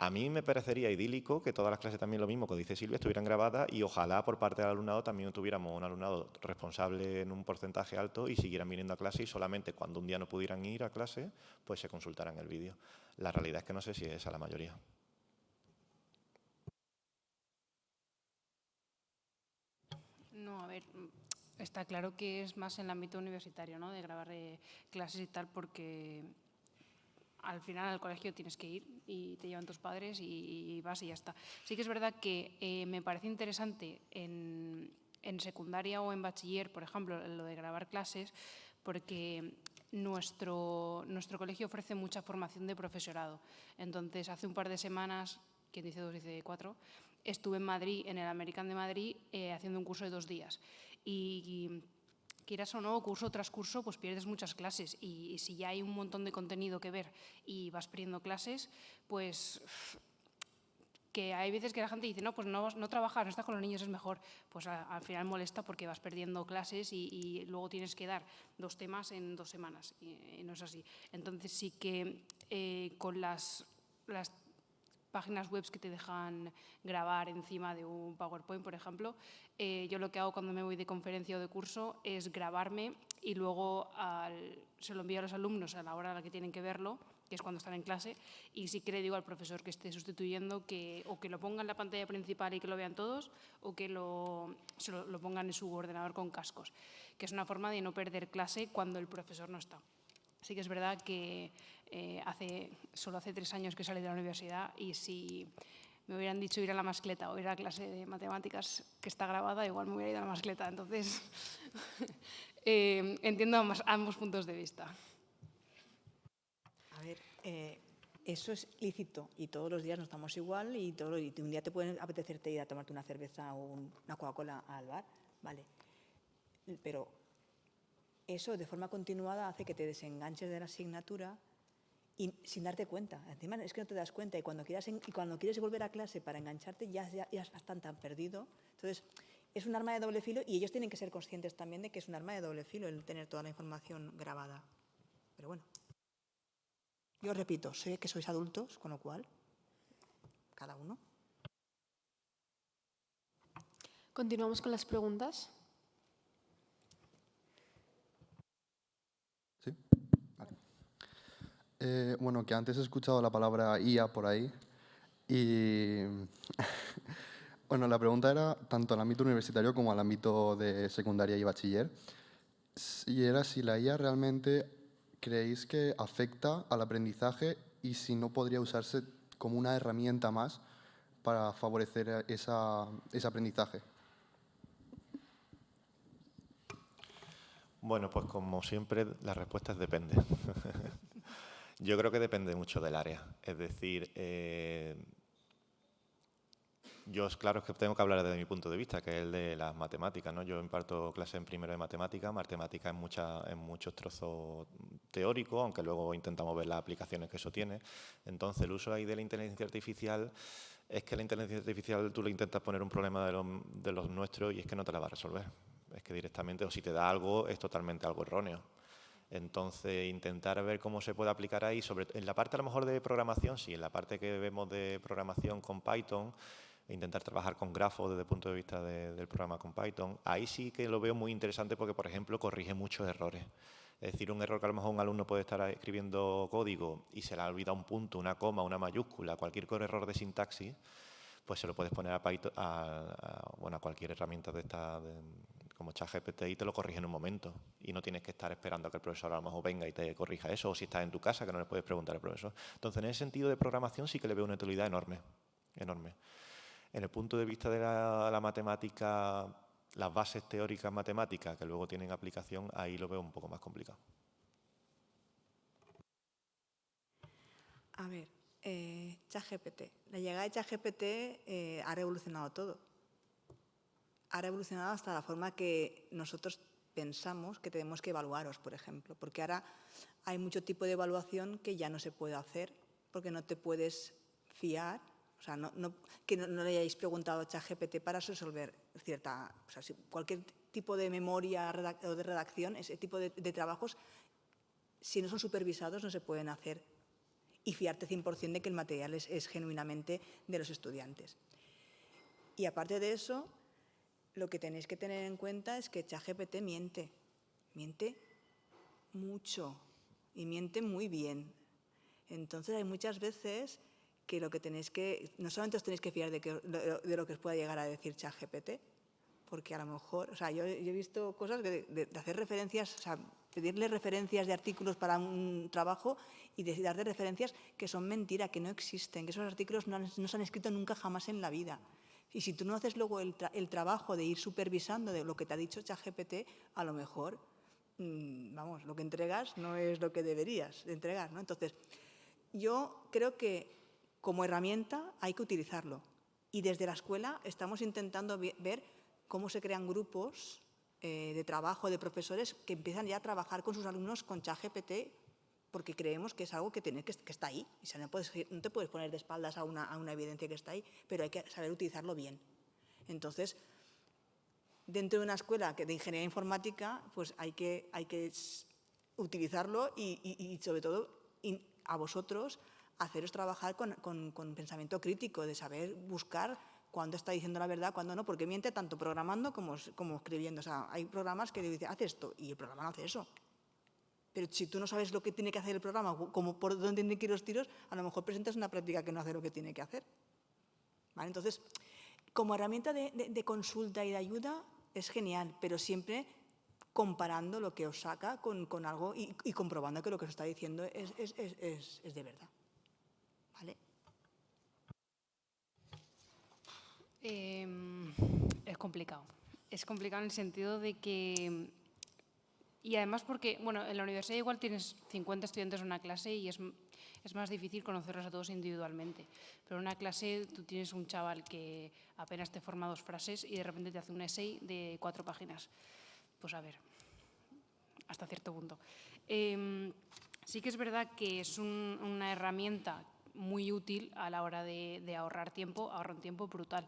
A mí me parecería idílico que todas las clases también lo mismo, como dice Silvia, estuvieran grabadas y ojalá por parte del alumnado también tuviéramos un alumnado responsable en un porcentaje alto y siguieran viniendo a clase y solamente cuando un día no pudieran ir a clase, pues se consultaran el vídeo. La realidad es que no sé si es esa la mayoría. No, a ver, está claro que es más en el ámbito universitario, ¿no? De grabar clases y tal, porque al final al colegio tienes que ir y te llevan tus padres y vas y ya está. Sí que es verdad que me parece interesante en secundaria o en bachiller, por ejemplo, lo de grabar clases, porque nuestro colegio ofrece mucha formación de profesorado. Entonces, hace un par de semanas, quien dice 2 dice 4, estuve en Madrid, en el American de Madrid, haciendo un curso de 2 días. Y quieras o no, curso tras curso, pues pierdes muchas clases y si ya hay un montón de contenido que ver y vas perdiendo clases, pues que hay veces que la gente dice, no, pues no trabajas, no estás con los niños, es mejor. Pues al final molesta porque vas perdiendo clases y luego tienes que dar 2 temas en 2 semanas. Y no es así. Entonces sí que con las páginas web que te dejan grabar encima de un PowerPoint, por ejemplo, yo lo que hago cuando me voy de conferencia o de curso es grabarme y luego se lo envío a los alumnos a la hora a la que tienen que verlo, que es cuando están en clase, y sí que le digo al profesor que esté sustituyendo o que lo ponga en la pantalla principal y que lo vean todos, o que lo pongan en su ordenador con cascos, que es una forma de no perder clase cuando el profesor no está. Sí que es verdad que solo hace 3 años que salí de la universidad y si me hubieran dicho ir a la mascleta o ir a la clase de matemáticas que está grabada, igual me hubiera ido a la mascleta. Entonces, entiendo ambos puntos de vista. A ver, eso es lícito y todos los días no estamos igual y un día te puede apetecerte ir a tomarte una cerveza o una Coca-Cola al bar, ¿vale? Pero eso de forma continuada hace que te desenganches de la asignatura y sin darte cuenta. Encima es que no te das cuenta y cuando quieres volver a clase para engancharte ya estás tan perdido. Entonces, es un arma de doble filo y ellos tienen que ser conscientes también de que es un arma de doble filo el tener toda la información grabada. Pero bueno. Yo repito, sé que sois adultos, con lo cual, cada uno. Continuamos con las preguntas. Sí. Vale. Bueno, que antes he escuchado la palabra IA por ahí y bueno, la pregunta era tanto al ámbito universitario como al ámbito de secundaria y bachiller. Y era si la IA realmente creéis que afecta al aprendizaje y si no podría usarse como una herramienta más para favorecer ese aprendizaje. Bueno, pues como siempre, la respuesta es depende. Yo creo que depende mucho del área. Es decir, claro, es que tengo que hablar desde mi punto de vista, que es el de las matemáticas, ¿no? Yo imparto clases en primero de matemáticas en muchos trozos teóricos, aunque luego intentamos ver las aplicaciones que eso tiene. Entonces, el uso ahí de la inteligencia artificial es que la inteligencia artificial tú le intentas poner un problema de los nuestros y es que no te la va a resolver. Es que directamente, o si te da algo, es totalmente algo erróneo. Entonces, intentar ver cómo se puede aplicar ahí, en la parte a lo mejor de programación, sí, en la parte que vemos de programación con Python, intentar trabajar con grafos desde el punto de vista del programa con Python, ahí sí que lo veo muy interesante porque, por ejemplo, corrige muchos errores. Es decir, un error que a lo mejor un alumno puede estar escribiendo código y se le ha olvidado un punto, una coma, una mayúscula, cualquier error de sintaxis, pues se lo puedes poner a Python, a cualquier herramienta de esta, como ChatGPT, y te lo corrige en un momento. Y no tienes que estar esperando a que el profesor a lo mejor venga y te corrija eso, o si estás en tu casa, que no le puedes preguntar al profesor. Entonces, en ese sentido de programación sí que le veo una utilidad enorme, enorme. En el punto de vista de la matemática, las bases teóricas matemáticas que luego tienen aplicación, ahí lo veo un poco más complicado. A ver, ChatGPT. La llegada de ChatGPT ha revolucionado todo. Ha revolucionado hasta la forma que nosotros pensamos que tenemos que evaluaros, por ejemplo, porque ahora hay mucho tipo de evaluación que ya no se puede hacer porque no te puedes fiar. O sea, que no le hayáis preguntado a ChatGPT para resolver cualquier tipo de memoria o de redacción, ese tipo de trabajos, si no son supervisados, no se pueden hacer y fiarte 100% de que el material es genuinamente de los estudiantes. Y aparte de eso, lo que tenéis que tener en cuenta es que ChatGPT miente mucho y miente muy bien. Entonces, hay muchas veces que no solamente os tenéis que fiar de lo que os pueda llegar a decir ChatGPT, porque a lo mejor, yo he visto cosas de hacer referencias, pedirle referencias de artículos para un trabajo y darle referencias que son mentira, que no existen, que esos artículos no se han escrito nunca jamás en la vida. Y si tú no haces luego el trabajo de ir supervisando de lo que te ha dicho ChatGPT, a lo mejor, lo que entregas no es lo que deberías de entregar, ¿no? Entonces, yo creo que como herramienta hay que utilizarlo. Y desde la escuela estamos intentando ver cómo se crean grupos de trabajo de profesores que empiezan ya a trabajar con sus alumnos con ChatGPT porque creemos que es algo que está ahí. O sea, no te puedes poner de espaldas a una evidencia que está ahí, pero hay que saber utilizarlo bien. Entonces, dentro de una escuela de ingeniería informática, pues hay que utilizarlo y sobre todo, a vosotros, haceros trabajar con pensamiento crítico, de saber buscar cuándo está diciendo la verdad, cuándo no, porque miente tanto programando como escribiendo. O sea, hay programas que dicen, haz esto, y el programa no hace eso. Pero si tú no sabes lo que tiene que hacer el programa, como por dónde tienen que ir los tiros, a lo mejor presentas una práctica que no hace lo que tiene que hacer. ¿Vale? Entonces, como herramienta de consulta y de ayuda es genial, pero siempre comparando lo que os saca con algo y comprobando que lo que os está diciendo es de verdad. ¿Vale? Es complicado. Es complicado en el sentido de que... Y además porque, bueno, en la universidad igual tienes 50 estudiantes en una clase y es más difícil conocerlos a todos individualmente. Pero en una clase tú tienes un chaval que apenas te forma 2 frases y de repente te hace un essay de 4 páginas. Pues a ver, hasta cierto punto. Sí que es verdad que es una herramienta muy útil a la hora de ahorrar tiempo, ahorra un tiempo brutal.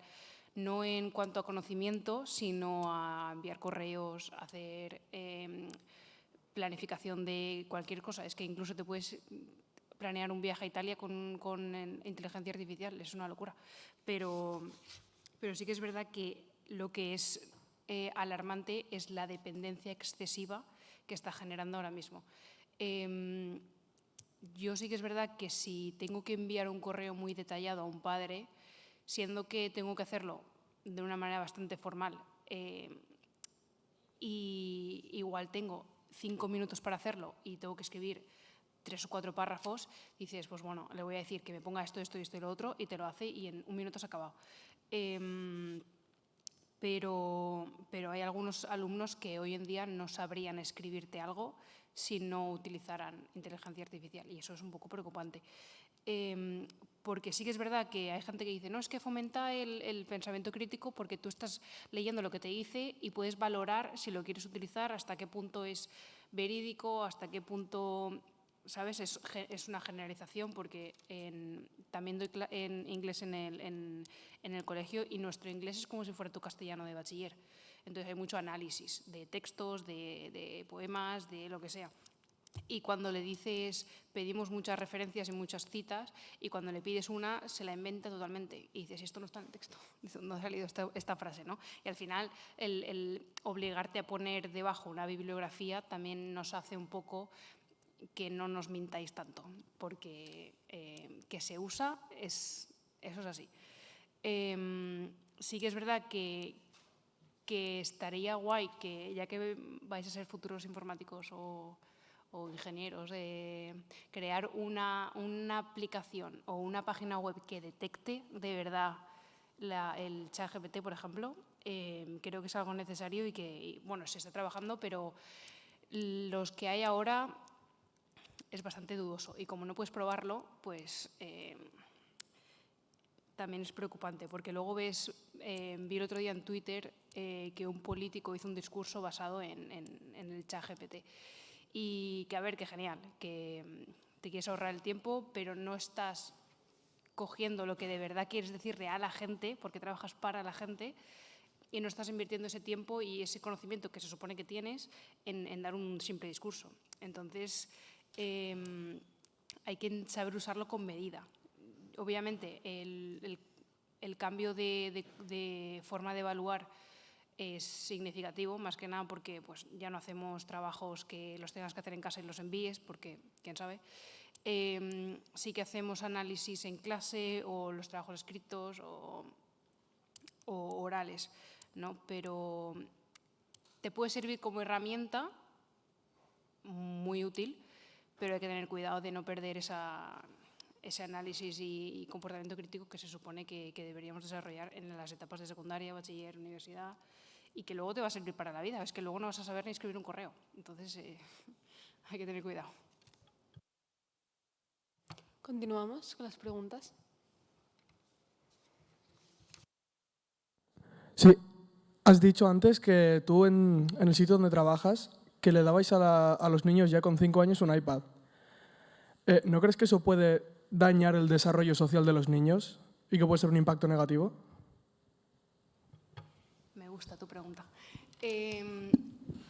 No en cuanto a conocimiento, sino a enviar correos, a hacer planificación de cualquier cosa. Es que incluso te puedes planear un viaje a Italia con inteligencia artificial, es una locura. Pero sí que es verdad que lo que es alarmante es la dependencia excesiva que está generando ahora mismo. Yo sí que es verdad que si tengo que enviar un correo muy detallado a un padre, siendo que tengo que hacerlo de una manera bastante formal, y igual tengo 5 minutos para hacerlo y tengo que escribir 3 o 4 párrafos, dices, pues bueno, le voy a decir que me ponga esto, esto y esto y lo otro, y te lo hace y en 1 minuto se ha acabado. Pero hay algunos alumnos que hoy en día no sabrían escribirte algo si no utilizaran inteligencia artificial, y eso es un poco preocupante. Porque sí que es verdad que hay gente que dice, no, es que fomenta el pensamiento crítico porque tú estás leyendo lo que te dice y puedes valorar si lo quieres utilizar, hasta qué punto es verídico, hasta qué punto, ¿sabes? Es una generalización, porque también doy en inglés en el colegio y nuestro inglés es como si fuera tu castellano de bachiller. Entonces hay mucho análisis de textos, de poemas, de lo que sea. Y cuando le dices, pedimos muchas referencias y muchas citas, y cuando le pides una, se la inventa totalmente. Y dices, esto no está en el texto, no ha salido esta frase, ¿no? Y al final, el obligarte a poner debajo una bibliografía también nos hace un poco que no nos mintáis tanto, porque que se usa, eso es así. Sí que es verdad que estaría guay que, ya que vais a ser futuros informáticos o ingenieros, crear una aplicación o una página web que detecte de verdad el ChatGPT, por ejemplo. Creo que es algo necesario y que, bueno, se está trabajando, pero los que hay ahora es bastante dudoso. Y como no puedes probarlo, pues también es preocupante, porque luego vi el otro día en Twitter que un político hizo un discurso basado en el ChatGPT. Y que, a ver, que genial, que te quieres ahorrar el tiempo, pero no estás cogiendo lo que de verdad quieres decirle a la gente, porque trabajas para la gente, y no estás invirtiendo ese tiempo y ese conocimiento que se supone que tienes en dar un simple discurso. Entonces, hay que saber usarlo con medida. Obviamente, el cambio de forma de evaluar es significativo, más que nada porque pues, ya no hacemos trabajos que los tengas que hacer en casa y los envíes, porque, quién sabe. Sí que hacemos análisis en clase o los trabajos escritos o orales, ¿no? Pero te puede servir como herramienta muy útil, pero hay que tener cuidado de no perder ese análisis y comportamiento crítico que se supone que deberíamos desarrollar en las etapas de secundaria, bachiller, universidad, y que luego te va a servir para la vida. Es que luego no vas a saber ni escribir un correo. Entonces, hay que tener cuidado. Continuamos con las preguntas. Sí, has dicho antes que tú en el sitio donde trabajas, que le dabais a los niños ya con 5 años un iPad. ¿no crees que eso puede dañar el desarrollo social de los niños y que puede ser un impacto negativo? Me gusta tu pregunta.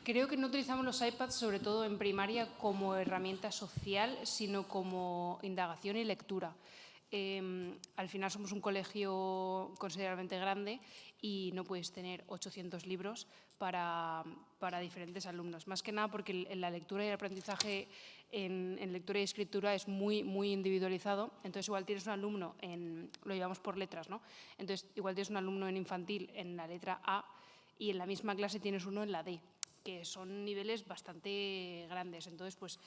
Creo que no utilizamos los iPads, sobre todo en primaria, como herramienta social, sino como indagación y lectura. Al final somos un colegio considerablemente grande y no puedes tener 800 libros para diferentes alumnos. Más que nada porque la lectura y el aprendizaje en lectura y escritura es muy, muy individualizado. Entonces, igual tienes un alumno, lo llevamos por letras, ¿no? Entonces, igual tienes un alumno en infantil en la letra A y en la misma clase tienes uno en la D, que son niveles bastante grandes. Entonces, pues,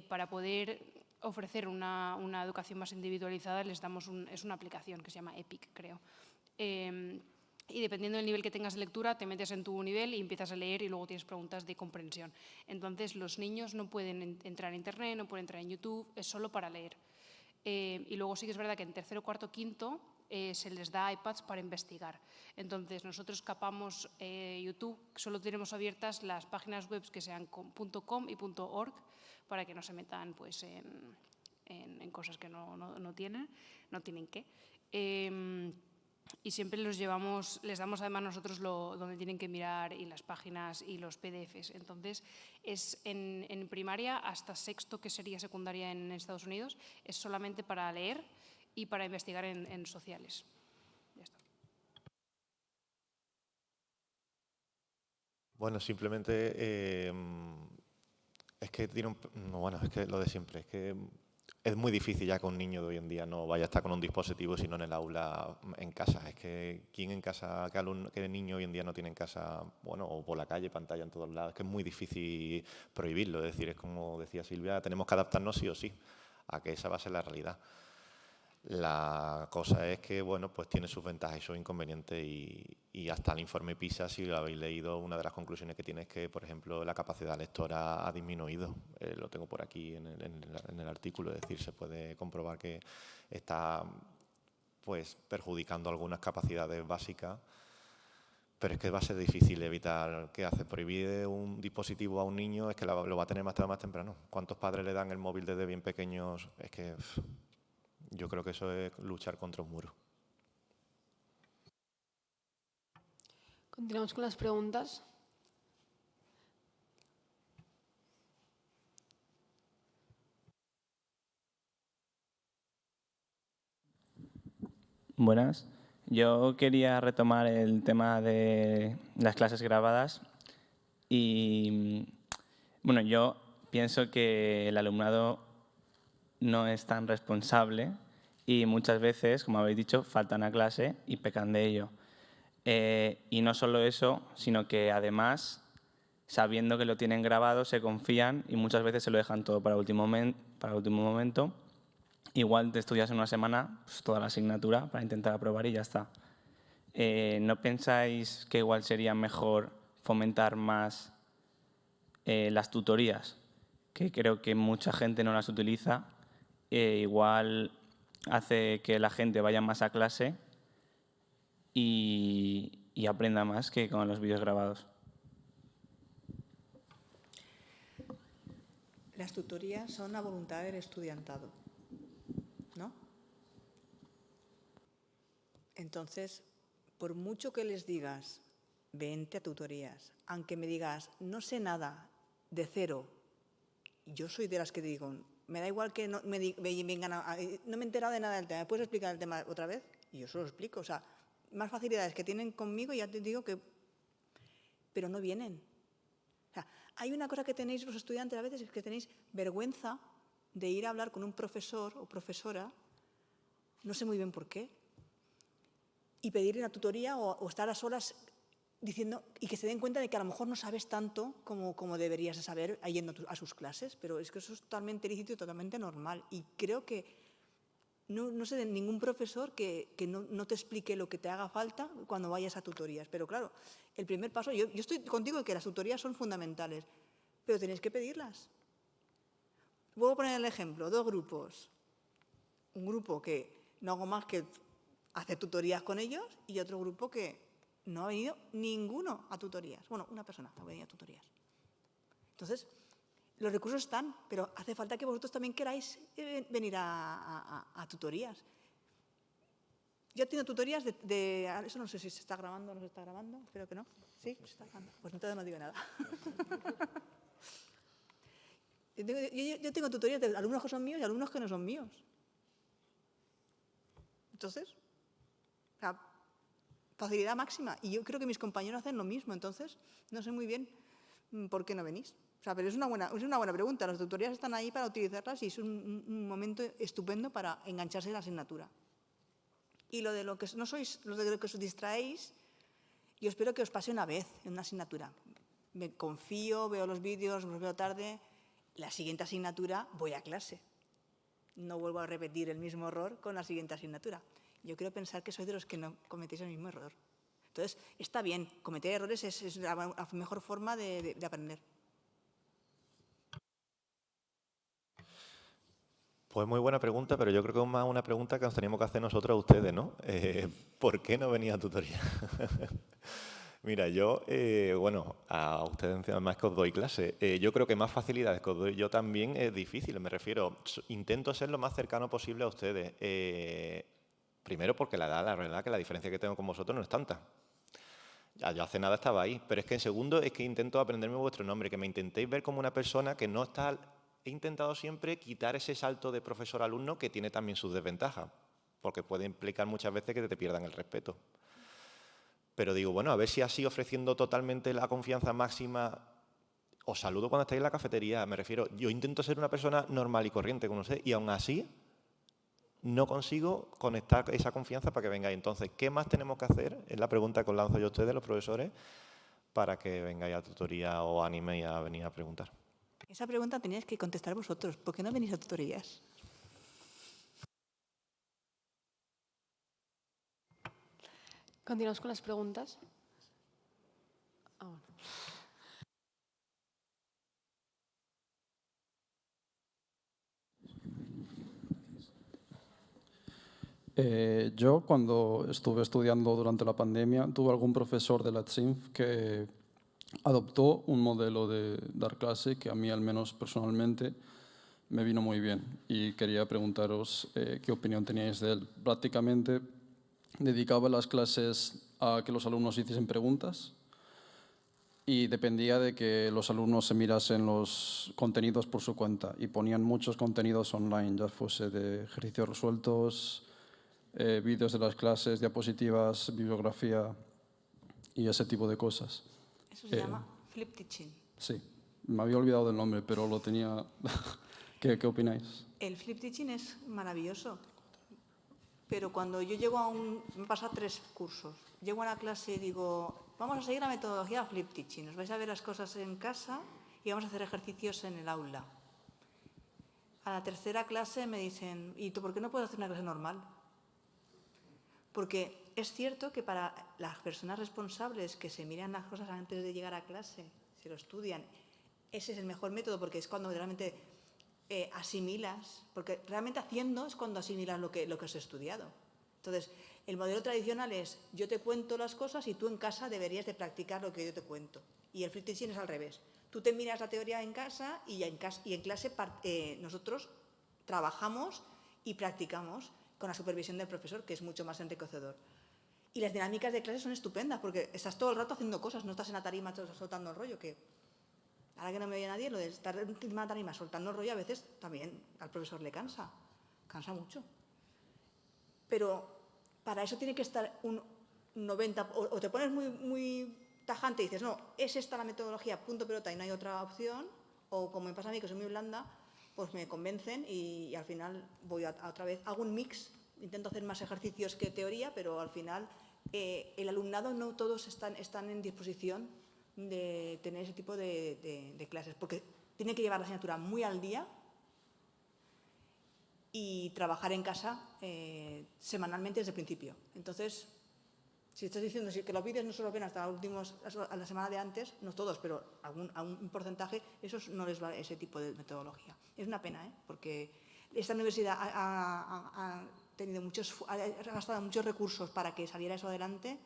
para poder ofrecer una educación más individualizada, les damos es una aplicación que se llama EPIC, creo. Y dependiendo del nivel que tengas de lectura, te metes en tu nivel y empiezas a leer y luego tienes preguntas de comprensión. Entonces, los niños no pueden entrar a Internet, no pueden entrar en YouTube, es solo para leer. Y luego sí que es verdad que en tercero, cuarto, quinto se les da iPads para investigar. Entonces, nosotros capamos YouTube, solo tenemos abiertas las páginas web que sean .com y .org para que no se metan pues, en cosas que no tienen que. Y siempre les damos además nosotros donde tienen que mirar y las páginas y los PDFs. Entonces, es en primaria hasta sexto, que sería secundaria en Estados Unidos, es solamente para leer y para investigar en sociales. Ya está. Bueno, simplemente es que es que lo de siempre, es que es muy difícil ya que un niño de hoy en día no vaya a estar con un dispositivo sino en el aula, en casa. Es que ¿quién en casa, qué niño hoy en día no tiene en casa, bueno, o por la calle, pantalla en todos lados? Es que es muy difícil prohibirlo. Es decir, es como decía Silvia, tenemos que adaptarnos sí o sí a que esa va a ser la realidad. La cosa es que, bueno, pues tiene sus ventajas y sus inconvenientes y hasta el informe PISA, si lo habéis leído, una de las conclusiones que tiene es que, por ejemplo, la capacidad lectora ha disminuido. Lo tengo por aquí en el artículo, es decir, se puede comprobar que está pues perjudicando algunas capacidades básicas, pero es que va a ser difícil evitar. ¿Qué hace? Prohibir un dispositivo a un niño, es que lo va a tener más tarde o más temprano. ¿Cuántos padres le dan el móvil desde bien pequeños? Es que yo creo que eso es luchar contra un muro. Continuamos con las preguntas. Buenas. Yo quería retomar el tema de las clases grabadas y, bueno, yo pienso que el alumnado no es tan responsable y muchas veces, como habéis dicho, faltan a clase y pecan de ello. Y no solo eso, sino que además, sabiendo que lo tienen grabado, se confían y muchas veces se lo dejan todo para último momento. Igual te estudias en una semana pues, toda la asignatura para intentar aprobar y ya está. ¿No pensáis que igual sería mejor fomentar más las tutorías? Que creo que mucha gente no las utiliza. Igual hace que la gente vaya más a clase y aprenda más que con los vídeos grabados. Las tutorías son a voluntad del estudiantado, ¿no? Entonces, por mucho que les digas, vente a tutorías, aunque me digas, no sé nada, de cero, yo soy de las que digo, me da igual que no me vengan no me he enterado de nada del tema, ¿me puedes explicar el tema otra vez? Y yo se lo explico, o sea, más facilidades que tienen conmigo, ya te digo que... Pero no vienen. O sea, hay una cosa que tenéis los estudiantes a veces, es que tenéis vergüenza de ir a hablar con un profesor o profesora, no sé muy bien por qué, y pedir una tutoría o estar a solas diciendo, y que se den cuenta de que a lo mejor no sabes tanto como deberías de saber yendo a sus clases, pero es que eso es totalmente lícito y totalmente normal. Y creo que no sé de ningún profesor que no te explique lo que te haga falta cuando vayas a tutorías. Pero claro, el primer paso, yo estoy contigo de que las tutorías son fundamentales, pero tenéis que pedirlas. Vuelvo a poner el ejemplo, 2 grupos. Un grupo que no hago más que hacer tutorías con ellos y otro grupo que no ha venido ninguno a tutorías. Bueno, una persona ha venido a tutorías. Entonces, los recursos están, pero hace falta que vosotros también queráis venir a tutorías. Yo tengo tutorías eso no sé si se está grabando o no se está grabando, espero que no. ¿Sí? Se está grabando. Pues entonces no digo nada. Yo tengo tutorías de alumnos que son míos y alumnos que no son míos. Entonces, facilidad máxima. Y yo creo que mis compañeros hacen lo mismo. Entonces, no sé muy bien por qué no venís. Pero es una buena pregunta. Las tutorías están ahí para utilizarlas y es un momento estupendo para engancharse en la asignatura. Y lo de lo que no sois, lo de lo que os distraéis, yo espero que os pase una vez en una asignatura. Me confío, veo los vídeos, los veo tarde. La siguiente asignatura voy a clase. No vuelvo a repetir el mismo error con la siguiente asignatura. Yo quiero pensar que sois de los que no cometéis el mismo error. Entonces, está bien, cometer errores es la mejor forma de aprender. Pues muy buena pregunta, pero yo creo que es más una pregunta que nos teníamos que hacer nosotros a ustedes, ¿no? ¿Por qué no venía a tutoría? Mira, yo, a ustedes además que os doy clase, yo creo que más facilidades que os doy yo también es difícil, me refiero, intento ser lo más cercano posible a ustedes. Primero porque la verdad que la diferencia que tengo con vosotros no es tanta. Ya, yo hace nada estaba ahí, pero es que en segundo es que intento aprenderme vuestro nombre, que me intentéis ver como una persona que no está... He intentado siempre quitar ese salto de profesor-alumno que tiene también sus desventajas, porque puede implicar muchas veces que te pierdan el respeto. Pero digo, bueno, a ver si así ofreciendo totalmente la confianza máxima, os saludo cuando estáis en la cafetería, me refiero, yo intento ser una persona normal y corriente con usted y aún así no consigo conectar esa confianza para que vengáis. Entonces, ¿qué más tenemos que hacer? Es la pregunta que os lanzo yo a ustedes, los profesores, para que vengáis a tutoría o animéis a venir a preguntar. Esa pregunta teníais que contestar vosotros. ¿Por qué no venís a tutorías? Continuamos con las preguntas. Bueno. Yo, cuando estuve estudiando durante la pandemia, tuve algún profesor de la TSINF que adoptó un modelo de dar clase que a mí, al menos personalmente, me vino muy bien. Y quería preguntaros qué opinión teníais de él. Prácticamente dedicaba las clases a que los alumnos hiciesen preguntas y dependía de que los alumnos se mirasen los contenidos por su cuenta y ponían muchos contenidos online, ya fuese de ejercicios resueltos, vídeos de las clases, diapositivas, bibliografía y ese tipo de cosas. Eso se llama flip teaching. Sí, me había olvidado del nombre, pero lo tenía... ¿Qué opináis? El flip teaching es maravilloso, pero cuando yo llego me pasa 3 cursos, llego a la clase y digo, vamos a seguir la metodología flip teaching, os vais a ver las cosas en casa y vamos a hacer ejercicios en el aula. A la 3ª clase me dicen, ¿y tú por qué no puedes hacer una clase normal? Porque es cierto que para las personas responsables que se miran las cosas antes de llegar a clase, se lo estudian, ese es el mejor método porque es cuando realmente asimilas, porque realmente haciendo es cuando asimilas lo que has estudiado. Entonces, el modelo tradicional es yo te cuento las cosas y tú en casa deberías de practicar lo que yo te cuento. Y el flip teaching es al revés. Tú te miras la teoría en casa y en clase nosotros trabajamos y practicamos con la supervisión del profesor, que es mucho más enriquecedor. Y las dinámicas de clase son estupendas, porque estás todo el rato haciendo cosas, no estás en la tarima soltando el rollo, que ahora que no me oye nadie, lo de estar en la tarima soltando el rollo a veces también al profesor le cansa mucho. Pero para eso tiene que estar un 90, o te pones muy tajante y dices, no, es esta la metodología, punto pelota y no hay otra opción, o como me pasa a mí que soy muy blanda, pues me convencen y al final voy otra vez, hago un mix, intento hacer más ejercicios que teoría, pero al final el alumnado no todos están en disposición de tener ese tipo de clases, porque tienen que llevar la asignatura muy al día y trabajar en casa semanalmente desde el principio. Entonces, si estás diciendo que los vídeos no se los ven hasta a la semana de antes, no todos, pero a un porcentaje, esos no les va ese tipo de metodología. Es una pena, porque esta universidad ha gastado muchos recursos para que saliera eso adelante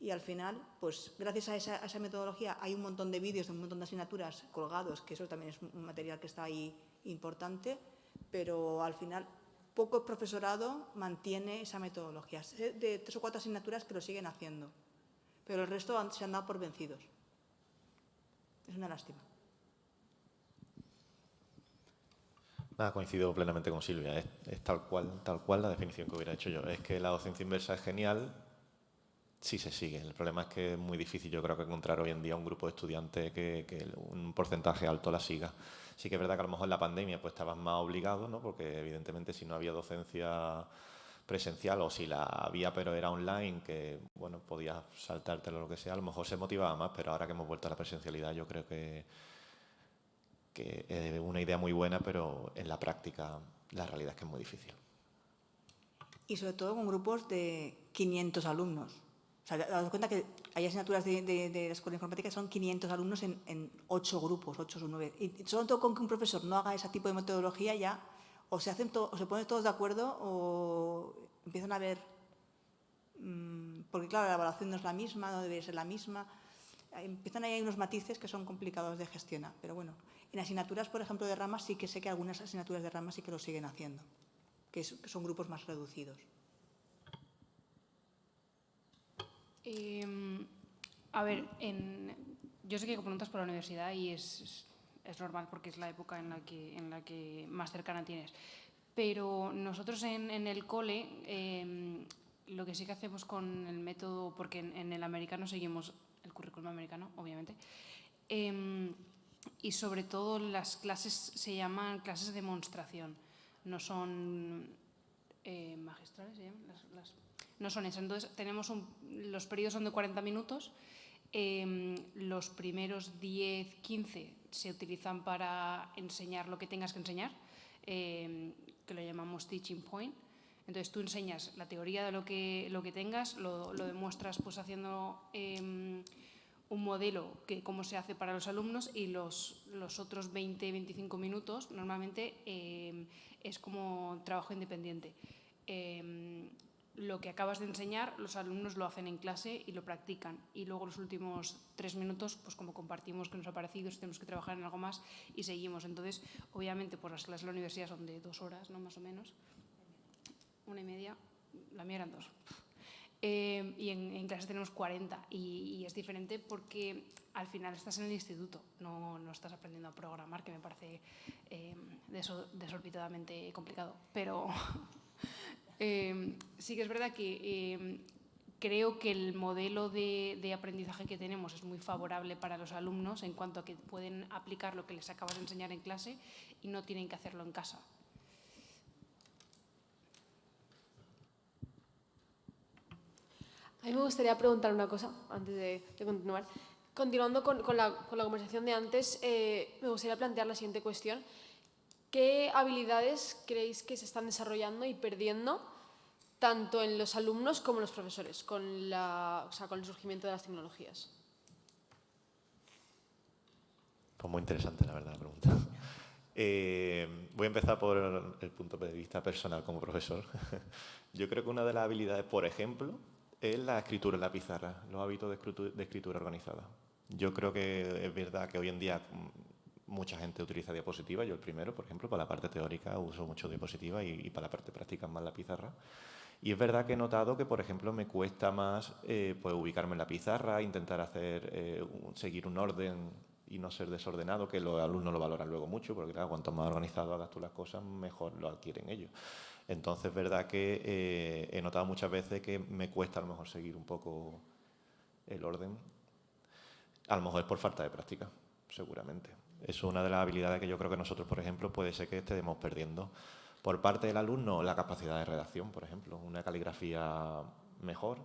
Y al final, pues gracias a esa metodología hay un montón de vídeos de un montón de asignaturas colgados, que eso también es un material que está ahí importante, pero al final poco profesorado mantiene esa metodología. Sé de 3 o 4 asignaturas que lo siguen haciendo, pero el resto se han dado por vencidos. Es una lástima. Nada, coincido plenamente con Silvia. Es tal cual la definición que hubiera hecho yo. Es que la docencia inversa es genial si se sigue. El problema es que es muy difícil, yo creo, que encontrar hoy en día un grupo de estudiantes que un porcentaje alto la siga. Sí que es verdad que a lo mejor en la pandemia pues estabas más obligado, ¿no? Porque evidentemente si no había docencia presencial o si la había pero era online, que bueno, podías saltártelo o lo que sea, a lo mejor se motivaba más, pero ahora que hemos vuelto a la presencialidad yo creo que es una idea muy buena, pero en la práctica la realidad es que es muy difícil. Y sobre todo con grupos de 500 alumnos. O sea, dado cuenta que hay asignaturas de la Escuela de Informática que son 500 alumnos en 8 grupos, 8 o 9. Y sobre todo con que un profesor no haga ese tipo de metodología ya o se ponen todos de acuerdo o empiezan a ver... porque claro, la evaluación no es la misma, no debe ser la misma. Empiezan ahí unos matices que son complicados de gestionar. Pero bueno, en asignaturas, por ejemplo, de ramas, sí que sé que algunas asignaturas de ramas sí que lo siguen haciendo, que son grupos más reducidos. A ver, yo sé que preguntas por la universidad y es normal porque es la época en la que más cercana tienes. Pero nosotros en el cole, lo que sí que hacemos con el método, porque en el americano seguimos el currículum americano, obviamente, y sobre todo las clases se llaman clases de demostración, no son magistrales, ¿se llaman? No son esas. Entonces, los periodos son de 40 minutos. Los primeros 10, 15 se utilizan para enseñar lo que tengas que enseñar, que lo llamamos teaching point. Entonces, tú enseñas la teoría de lo que tengas, lo demuestras pues haciendo un modelo que cómo se hace para los alumnos, y los otros 20, 25 minutos normalmente es como trabajo independiente. Lo que acabas de enseñar, los alumnos lo hacen en clase y lo practican. Y luego los últimos 3 minutos, pues como compartimos qué nos ha parecido, si tenemos que trabajar en algo más, y seguimos. Entonces, obviamente, pues las clases de la universidad son de 2 horas, ¿no? Más o menos. 1:30, la mía eran 2. Y en clases tenemos 40. Y es diferente porque al final estás en el instituto, no estás aprendiendo a programar, que me parece desorbitadamente complicado. Pero... sí que es verdad que creo que el modelo de aprendizaje que tenemos es muy favorable para los alumnos en cuanto a que pueden aplicar lo que les acabas de enseñar en clase y no tienen que hacerlo en casa. A mí me gustaría preguntar una cosa antes de continuar. Continuando con la conversación de antes, me gustaría plantear la siguiente cuestión. ¿Qué habilidades creéis que se están desarrollando y perdiendo tanto en los alumnos como en los profesores con el surgimiento de las tecnologías? Pues muy interesante, la verdad, la pregunta. Voy a empezar por el punto de vista personal como profesor. Yo creo que una de las habilidades, por ejemplo, es la escritura en la pizarra, los hábitos de escritura organizada. Yo creo que es verdad que hoy en día mucha gente utiliza diapositivas, yo el primero, por ejemplo, para la parte teórica uso mucho diapositivas y para la parte práctica más la pizarra. Y es verdad que he notado que, por ejemplo, me cuesta más pues ubicarme en la pizarra, intentar seguir un orden y no ser desordenado, que los alumnos lo valoran luego mucho, porque claro, cuanto más organizado hagas tú las cosas, mejor lo adquieren ellos. Entonces, es verdad que he notado muchas veces que me cuesta a lo mejor seguir un poco el orden. A lo mejor es por falta de práctica, seguramente. Es una de las habilidades que yo creo que nosotros, por ejemplo, puede ser que estemos perdiendo. Por parte del alumno, la capacidad de redacción, por ejemplo, una caligrafía mejor.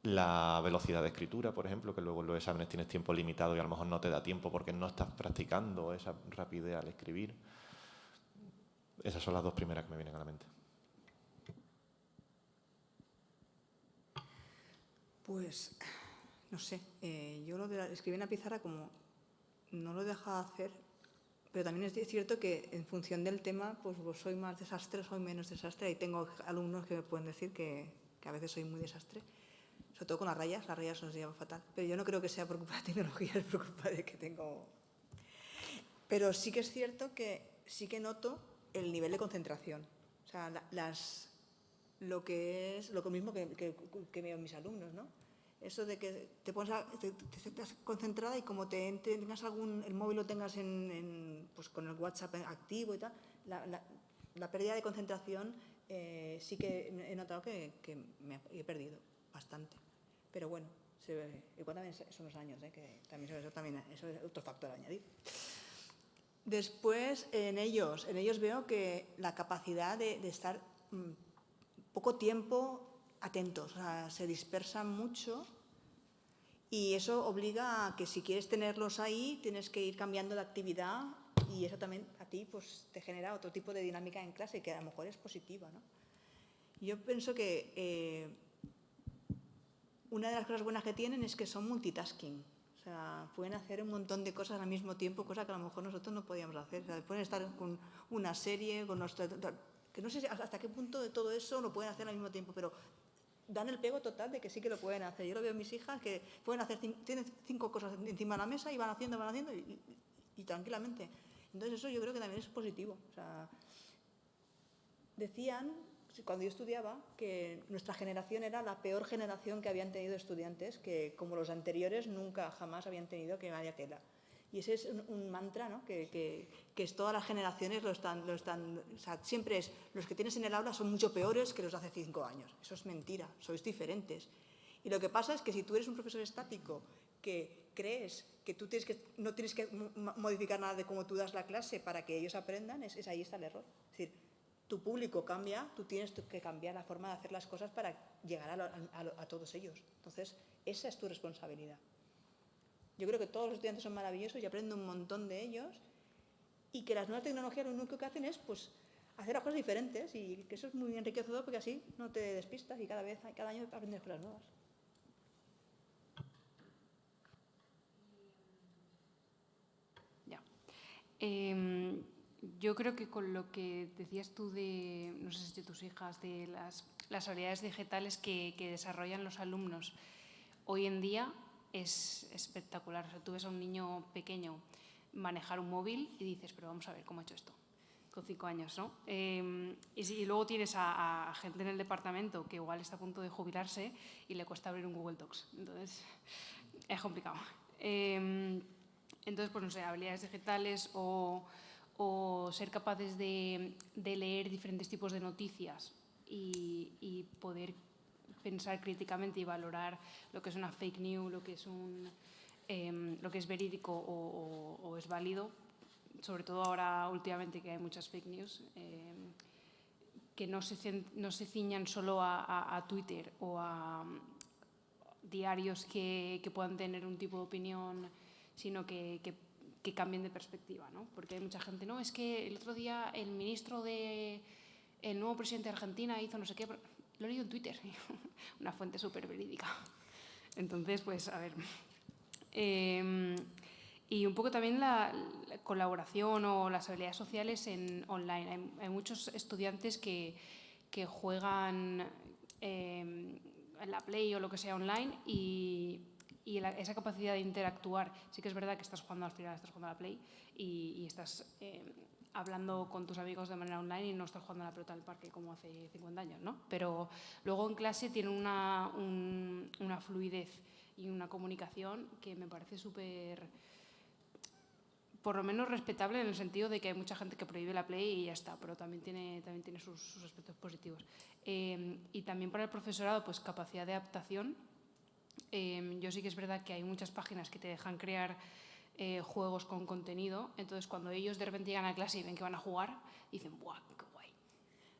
La velocidad de escritura, por ejemplo, que luego en los exámenes tienes tiempo limitado y a lo mejor no te da tiempo porque no estás practicando esa rapidez al escribir. Esas son las dos primeras que me vienen a la mente. Pues, no sé, yo lo de escribir en la pizarra como no lo deja hacer, pero también es cierto que en función del tema, pues soy más desastre, soy menos desastre. Y tengo alumnos que me pueden decir que a veces soy muy desastre. sobre todo con las rayas nos llevan fatal. Pero yo no creo que sea por culpa de la tecnología, es por culpa de que tengo... Pero sí que es cierto que sí que noto el nivel de concentración. O sea, lo mismo que veo en mis alumnos, ¿no? Eso de que te estás concentrada y como tengas el móvil lo tengas pues con el WhatsApp activo y tal, la pérdida de concentración sí que he notado que me he perdido bastante. Pero bueno, igual también son los años, que también eso es otro factor a añadir. Después, en ellos veo que la capacidad de estar poco tiempo atentos, o sea, se dispersan mucho y eso obliga a que si quieres tenerlos ahí tienes que ir cambiando de actividad y eso también a ti pues, te genera otro tipo de dinámica en clase que a lo mejor es positiva, ¿no? Yo pienso que una de las cosas buenas que tienen es que son multitasking. O sea, pueden hacer un montón de cosas al mismo tiempo, cosa que a lo mejor nosotros no podíamos hacer. O sea, pueden estar con una serie, que no sé hasta qué punto de todo eso lo pueden hacer al mismo tiempo, pero dan el pego total de que sí que lo pueden hacer. Yo lo veo en mis hijas que pueden hacer, tienen 5 cosas encima de la mesa y van haciendo y tranquilamente. Entonces eso yo creo que también es positivo. O sea, decían, cuando yo estudiaba, que nuestra generación era la peor generación que habían tenido estudiantes, que como los anteriores nunca jamás habían tenido que vaya tela. Y ese es un mantra, ¿no? que todas las generaciones lo están o sea, siempre es, los que tienes en el aula son mucho peores que los de hace 5 años. Eso es mentira, sois diferentes. Y lo que pasa es que si tú eres un profesor estático que crees que tú no tienes que modificar nada de cómo tú das la clase para que ellos aprendan, ahí está el error. Es decir, tu público cambia, tú tienes que cambiar la forma de hacer las cosas para llegar a todos ellos. Entonces, esa es tu responsabilidad. Yo creo que todos los estudiantes son maravillosos y aprendo un montón de ellos y que las nuevas tecnologías lo único que hacen es pues, hacer las cosas diferentes y que eso es muy enriquecedor porque así no te despistas y cada año aprendes cosas nuevas. Ya. Yo creo que con lo que decías tú de, no sé si de tus hijas, de las habilidades digitales que desarrollan los alumnos hoy en día es espectacular. O sea, tú ves a un niño pequeño manejar un móvil y dices, pero vamos a ver cómo ha hecho esto, con 5 años, ¿no? Y luego tienes a gente en el departamento que igual está a punto de jubilarse y le cuesta abrir un Google Docs. Entonces, es complicado. Entonces, pues no sé, habilidades digitales o ser capaces de leer diferentes tipos de noticias y poder pensar críticamente y valorar lo que es una fake news, lo que es verídico o es válido, sobre todo ahora últimamente que hay muchas fake news, que no se ciñan solo a Twitter o a diarios que puedan tener un tipo de opinión, sino que cambien de perspectiva, ¿no? Porque hay mucha gente, no, es que el otro día el nuevo presidente de Argentina hizo no sé qué, lo he leído en Twitter, una fuente súper verídica. Entonces, pues, a ver. Y un poco también la colaboración o las habilidades sociales online. Hay muchos estudiantes que juegan en la Play o lo que sea online y esa capacidad de interactuar. Sí que es verdad que estás jugando al final, estás jugando a la Play y estás hablando con tus amigos de manera online y no estás jugando a la pelota del parque como hace 50 años, ¿no? Pero luego en clase tiene una fluidez y una comunicación que me parece súper, por lo menos respetable, en el sentido de que hay mucha gente que prohíbe la Play y ya está, pero también tiene sus aspectos positivos. Y también para el profesorado, pues capacidad de adaptación. Yo sí que es verdad que hay muchas páginas que te dejan crear juegos con contenido, entonces cuando ellos de repente llegan a clase y ven que van a jugar, dicen, ¡buah, qué guay!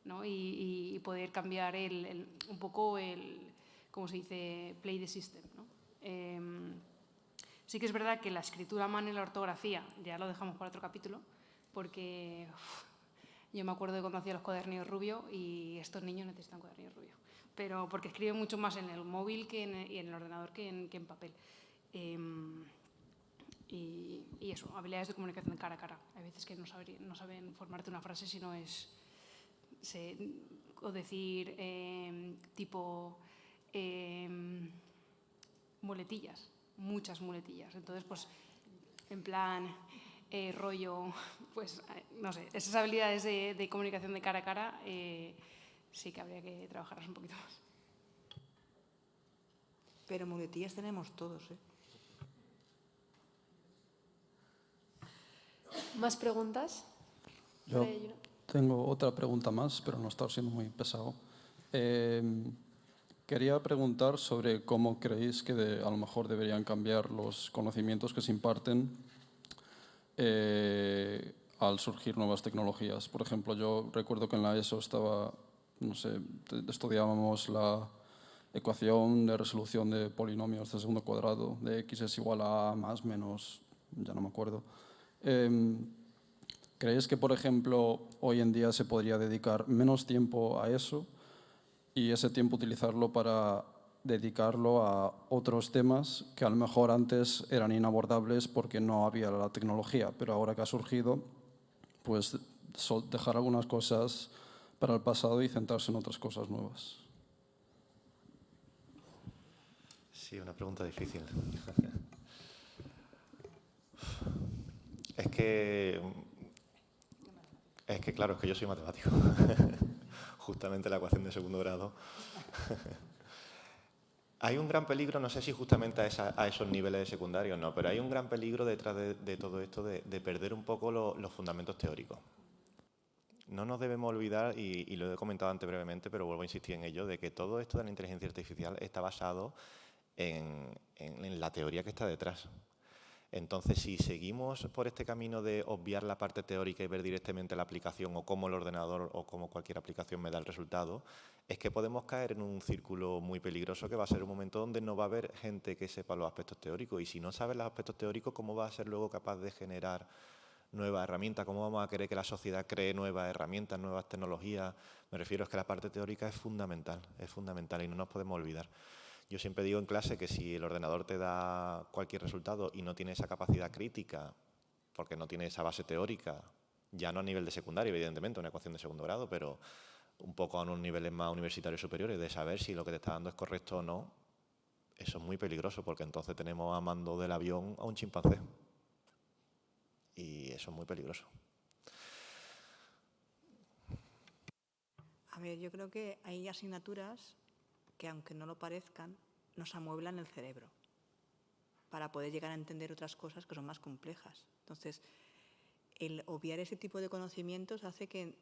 ¿No? Y poder cambiar un poco ¿cómo se dice? Play the system, ¿no? Sí que es verdad que la escritura a mano y la ortografía ya lo dejamos para otro capítulo, porque yo me acuerdo de cuando hacía los cuadernillos rubio y estos niños necesitan cuadernillos rubio, pero porque escriben mucho más en el móvil y en el ordenador que en papel. Y eso, habilidades de comunicación cara a cara. Hay veces que no saben formarte una frase si no es o decir tipo muletillas, muchas muletillas. Entonces, pues, en plan, rollo, pues, no sé, esas habilidades de comunicación de cara a cara sí que habría que trabajarlas un poquito más. Pero muletillas tenemos todos, ¿eh? ¿Más preguntas? Yo tengo otra pregunta más, pero no estar siendo muy pesado. Quería preguntar sobre cómo creéis que a lo mejor deberían cambiar los conocimientos que se imparten al surgir nuevas tecnologías. Por ejemplo, yo recuerdo que en la ESO estudiábamos la ecuación de resolución de polinomios de segundo cuadrado, de x es igual a A más menos, ya no me acuerdo. ¿Creéis que, por ejemplo, hoy en día se podría dedicar menos tiempo a eso y ese tiempo utilizarlo para dedicarlo a otros temas que a lo mejor antes eran inabordables porque no había la tecnología, pero ahora que ha surgido, pues dejar algunas cosas para el pasado y centrarse en otras cosas nuevas? Sí, una pregunta difícil. Es que, claro, es que yo soy matemático. Justamente la ecuación de segundo grado. Hay un gran peligro, no sé si justamente a esos niveles de secundario o no, pero hay un gran peligro detrás de todo esto de perder un poco los fundamentos teóricos. No nos debemos olvidar, y lo he comentado antes brevemente, pero vuelvo a insistir en ello, de que todo esto de la inteligencia artificial está basado en la teoría que está detrás. Entonces, si seguimos por este camino de obviar la parte teórica y ver directamente la aplicación o cómo el ordenador o cómo cualquier aplicación me da el resultado, es que podemos caer en un círculo muy peligroso que va a ser un momento donde no va a haber gente que sepa los aspectos teóricos. Y si no sabes los aspectos teóricos, ¿cómo va a ser luego capaz de generar nuevas herramientas? ¿Cómo vamos a querer que la sociedad cree nuevas herramientas, nuevas tecnologías? Me refiero a que la parte teórica es fundamental y no nos podemos olvidar. Yo siempre digo en clase que si el ordenador te da cualquier resultado y no tiene esa capacidad crítica, porque no tiene esa base teórica, ya no a nivel de secundaria, evidentemente, una ecuación de segundo grado, pero un poco a unos niveles más universitarios superiores, de saber si lo que te está dando es correcto o no, eso es muy peligroso, porque entonces tenemos a mando del avión a un chimpancé. Y eso es muy peligroso. A ver, yo creo que hay asignaturas que, aunque no lo parezcan, nos amueblan el cerebro para poder llegar a entender otras cosas que son más complejas. Entonces, el obviar ese tipo de conocimientos hace que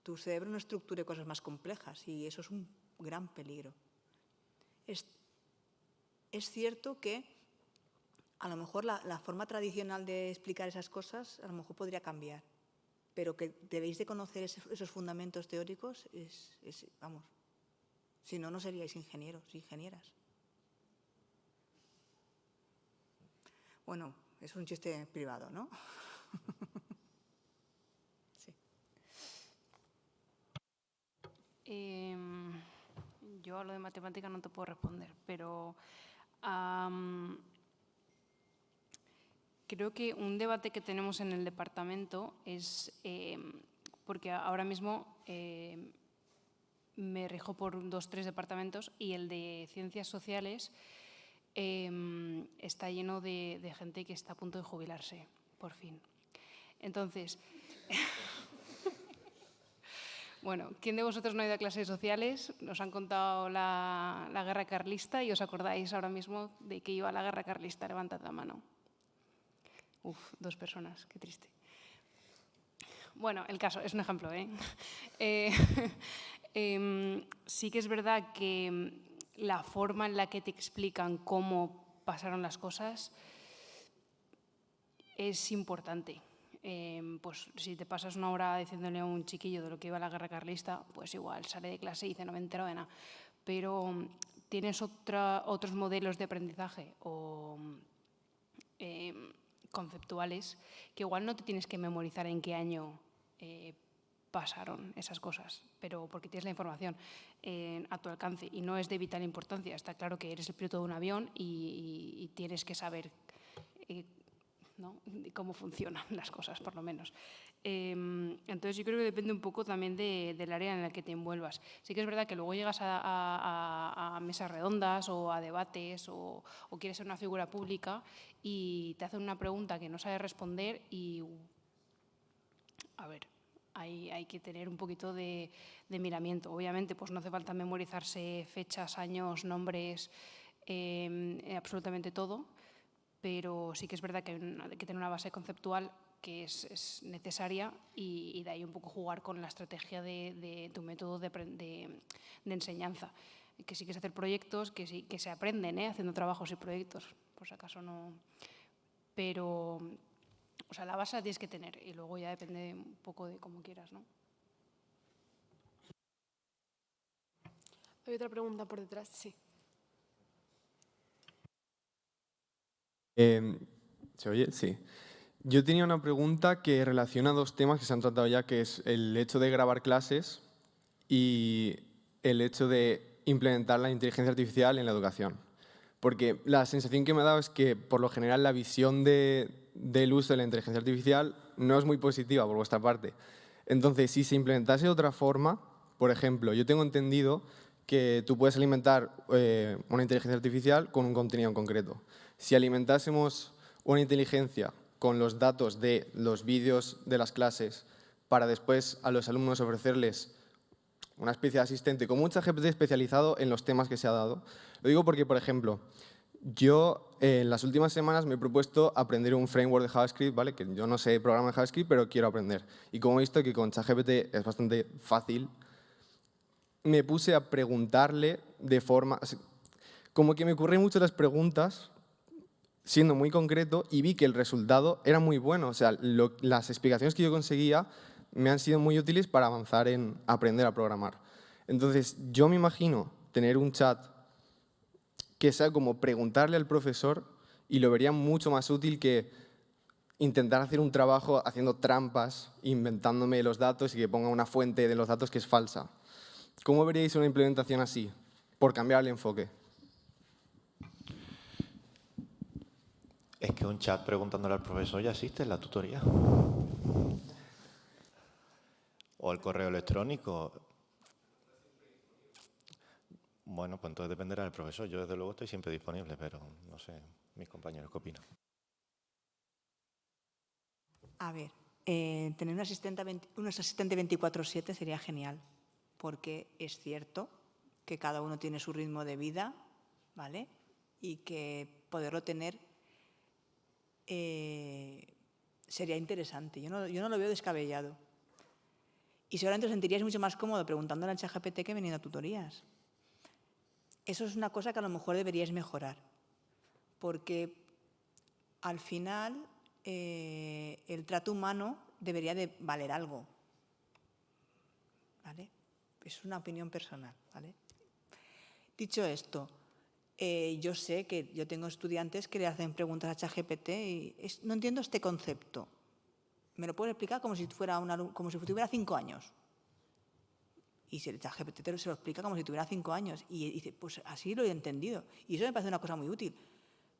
tu cerebro no estructure cosas más complejas, y eso es un gran peligro. Es cierto que a lo mejor la forma tradicional de explicar esas cosas a lo mejor podría cambiar, pero que debéis de conocer esos fundamentos teóricos, vamos, si no, no seríais ingenieros, ingenieras. Bueno, es un chiste privado, ¿no? Sí. Yo a lo de matemática no te puedo responder, pero creo que un debate que tenemos en el departamento es, porque ahora mismo me rijo por 2-3 departamentos, y el de ciencias sociales está lleno de gente que está a punto de jubilarse, por fin. Entonces, bueno, ¿quién de vosotros no ha ido a clases sociales? Nos han contado la guerra carlista y os acordáis ahora mismo de que iba a la guerra carlista. Levantad la mano. Uf, 2 personas, qué triste. Bueno, el caso, es un ejemplo, ¿eh? Sí que es verdad que la forma en la que te explican cómo pasaron las cosas es importante. Pues si te pasas una hora diciéndole a un chiquillo de lo que iba a la guerra carlista, pues igual sale de clase y dice no me entero de nada. Pero tienes otros modelos de aprendizaje o conceptuales que igual no te tienes que memorizar en qué año pasaron esas cosas, pero porque tienes la información a tu alcance y no es de vital importancia. Está claro que eres el piloto de un avión y tienes que saber, ¿no? De cómo funcionan las cosas, por lo menos. Entonces, yo creo que depende un poco también del área en la que te envuelvas. Sí que es verdad que luego llegas a mesas redondas o a debates o quieres ser una figura pública y te hacen una pregunta que no sabes responder y, a ver, hay que tener un poquito de miramiento. Obviamente, pues no hace falta memorizarse fechas, años, nombres, absolutamente todo, pero sí que es verdad que hay que tener una base conceptual que es necesaria y de ahí un poco jugar con la estrategia de tu método de enseñanza. Que sí que es hacer proyectos, que sí que se aprenden haciendo trabajos y proyectos, por si acaso no. Pero, o sea, la base la tienes que tener y luego ya depende un poco de cómo quieras, ¿no? Hay otra pregunta por detrás, sí. ¿Se oye? Sí. Yo tenía una pregunta que relaciona dos temas que se han tratado ya, que es el hecho de grabar clases y el hecho de implementar la inteligencia artificial en la educación. Porque la sensación que me ha dado es que, por lo general, la visión del uso de la inteligencia artificial no es muy positiva por vuestra parte. Entonces, si se implementase de otra forma, por ejemplo, yo tengo entendido que tú puedes alimentar una inteligencia artificial con un contenido en concreto. Si alimentásemos una inteligencia con los datos de los vídeos de las clases para después a los alumnos ofrecerles una especie de asistente con mucha GPT especializado en los temas que se ha dado. Lo digo porque, por ejemplo, yo en las últimas semanas me he propuesto aprender un framework de JavaScript, ¿vale? Que yo no sé programar JavaScript, pero quiero aprender. Y como he visto que con ChatGPT es bastante fácil, me puse a preguntarle de forma... Como que me ocurren mucho las preguntas, siendo muy concreto, y vi que el resultado era muy bueno. O sea, las explicaciones que yo conseguía me han sido muy útiles para avanzar en aprender a programar. Entonces, yo me imagino tener un chat que sea como preguntarle al profesor y lo vería mucho más útil que intentar hacer un trabajo haciendo trampas, inventándome los datos y que ponga una fuente de los datos que es falsa. ¿Cómo veríais una implementación así, por cambiar el enfoque? Es que un chat preguntándole al profesor ya existe en la tutoría. O el correo electrónico. Bueno, pues entonces dependerá del profesor. Yo, desde luego, estoy siempre disponible, pero no sé, mis compañeros, ¿qué opinan? A ver, tener un asistente 24/7 sería genial, porque es cierto que cada uno tiene su ritmo de vida, ¿vale? Y que poderlo tener sería interesante. Yo no lo veo descabellado. Y seguramente os sentiríais mucho más cómodo preguntándole al ChatGPT que veniendo a tutorías. Eso es una cosa que a lo mejor deberíais mejorar, porque al final el trato humano debería de valer algo, ¿vale? Es una opinión personal, ¿vale? Dicho esto, yo sé que yo tengo estudiantes que le hacen preguntas a ChatGPT y no entiendo este concepto. ¿Me lo puedes explicar como si tuviera 5 años? Y el ChatGPT se lo explica como si tuviera 5 años. Y dice, pues así lo he entendido. Y eso me parece una cosa muy útil.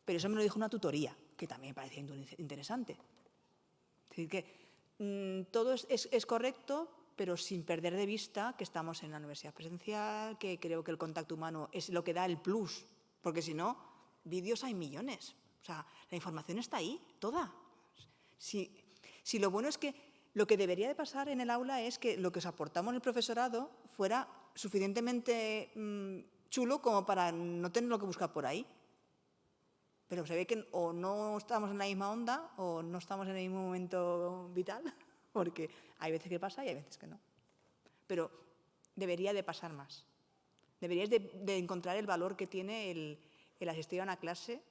Pero eso me lo dijo una tutoría, que también me parecía interesante. Es decir, que todo es correcto, pero sin perder de vista que estamos en la universidad presencial, que creo que el contacto humano es lo que da el plus. Porque si no, vídeos hay millones. O sea, la información está ahí, toda. Si lo bueno es que lo que debería de pasar en el aula es que lo que os aportamos en el profesorado fuera suficientemente chulo como para no tenerlo que buscar por ahí. Pero se ve que o no estamos en la misma onda o no estamos en el mismo momento vital, porque hay veces que pasa y hay veces que no. Pero debería de pasar más. Deberíais de encontrar el valor que tiene el asistir a una clase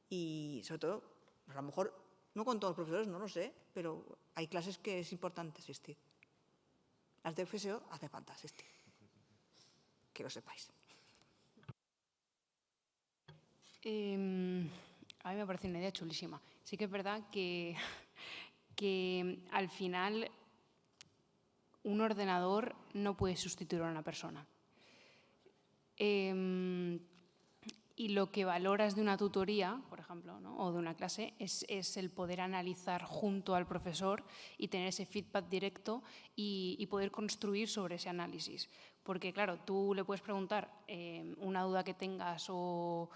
y, sobre todo, a lo mejor, no con todos los profesores, no lo sé, pero hay clases que es importante asistir. Las de FSO hace falta asistir. Que lo sepáis. A mí me parece una idea chulísima. Sí que es verdad que al final un ordenador no puede sustituir a una persona. Y lo que valoras de una tutoría, por ejemplo, ejemplo, ¿no? O de una clase, es el poder analizar junto al profesor y tener ese feedback directo y poder construir sobre ese análisis. Porque, claro, tú le puedes preguntar una duda que tengas o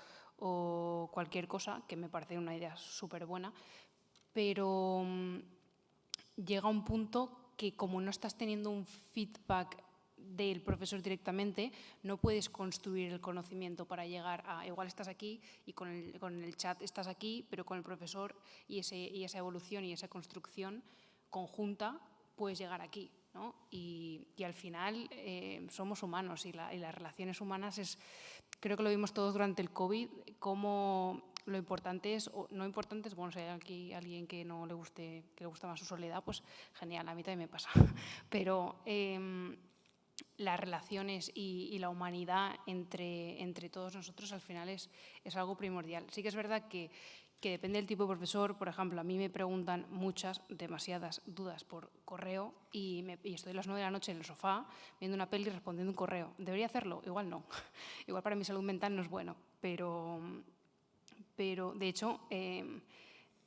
cualquier cosa, que me parece una idea súper buena, pero llega un punto que como no estás teniendo un feedback del profesor directamente, no puedes construir el conocimiento para llegar a, igual estás aquí y con el chat estás aquí, pero con el profesor y esa evolución y esa construcción conjunta puedes llegar aquí, ¿no? Y al final somos humanos y las relaciones humanas creo que lo vimos todos durante el COVID, cómo lo importante es, o no importante es, bueno, si hay aquí alguien que no le guste, que le gusta más su soledad, pues genial, a mí también me pasa. Pero las relaciones y la humanidad entre todos nosotros al final es algo primordial. Sí que es verdad que depende del tipo de profesor. Por ejemplo, a mí me preguntan demasiadas dudas por correo y estoy a las 9 de la noche en el sofá viendo una peli y respondiendo un correo. ¿Debería hacerlo? Igual no. Igual para mi salud mental no es bueno. Pero de hecho,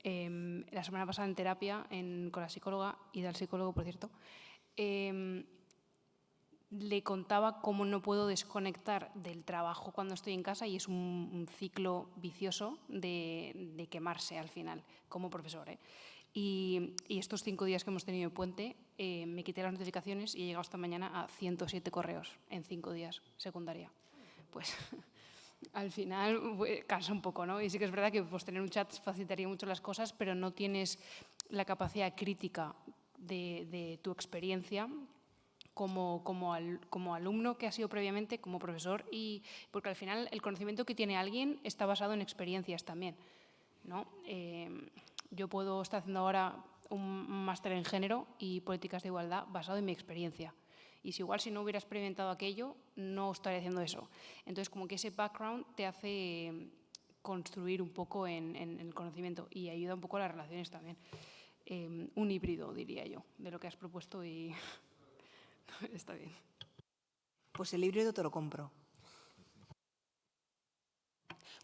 la semana pasada en terapia con la psicóloga y del psicólogo, por cierto, le contaba cómo no puedo desconectar del trabajo cuando estoy en casa y es un ciclo vicioso de quemarse al final, como profesor. Y estos 5 días que hemos tenido de puente, me quité las notificaciones y he llegado esta mañana a 107 correos en 5 días, secundaria. Pues al final cansa un poco, ¿no? Y sí que es verdad que pues, tener un chat facilitaría mucho las cosas, pero no tienes la capacidad crítica de tu experiencia como alumno que ha sido previamente, como profesor, y porque al final el conocimiento que tiene alguien está basado en experiencias también, ¿no? Yo puedo estar haciendo ahora un máster en género y políticas de igualdad basado en mi experiencia. Y si no hubiera experimentado aquello, no estaría haciendo eso. Entonces, como que ese background te hace construir un poco en el conocimiento y ayuda un poco a las relaciones también. Un híbrido, diría yo, de lo que has propuesto y está bien. Pues el híbrido te lo compro.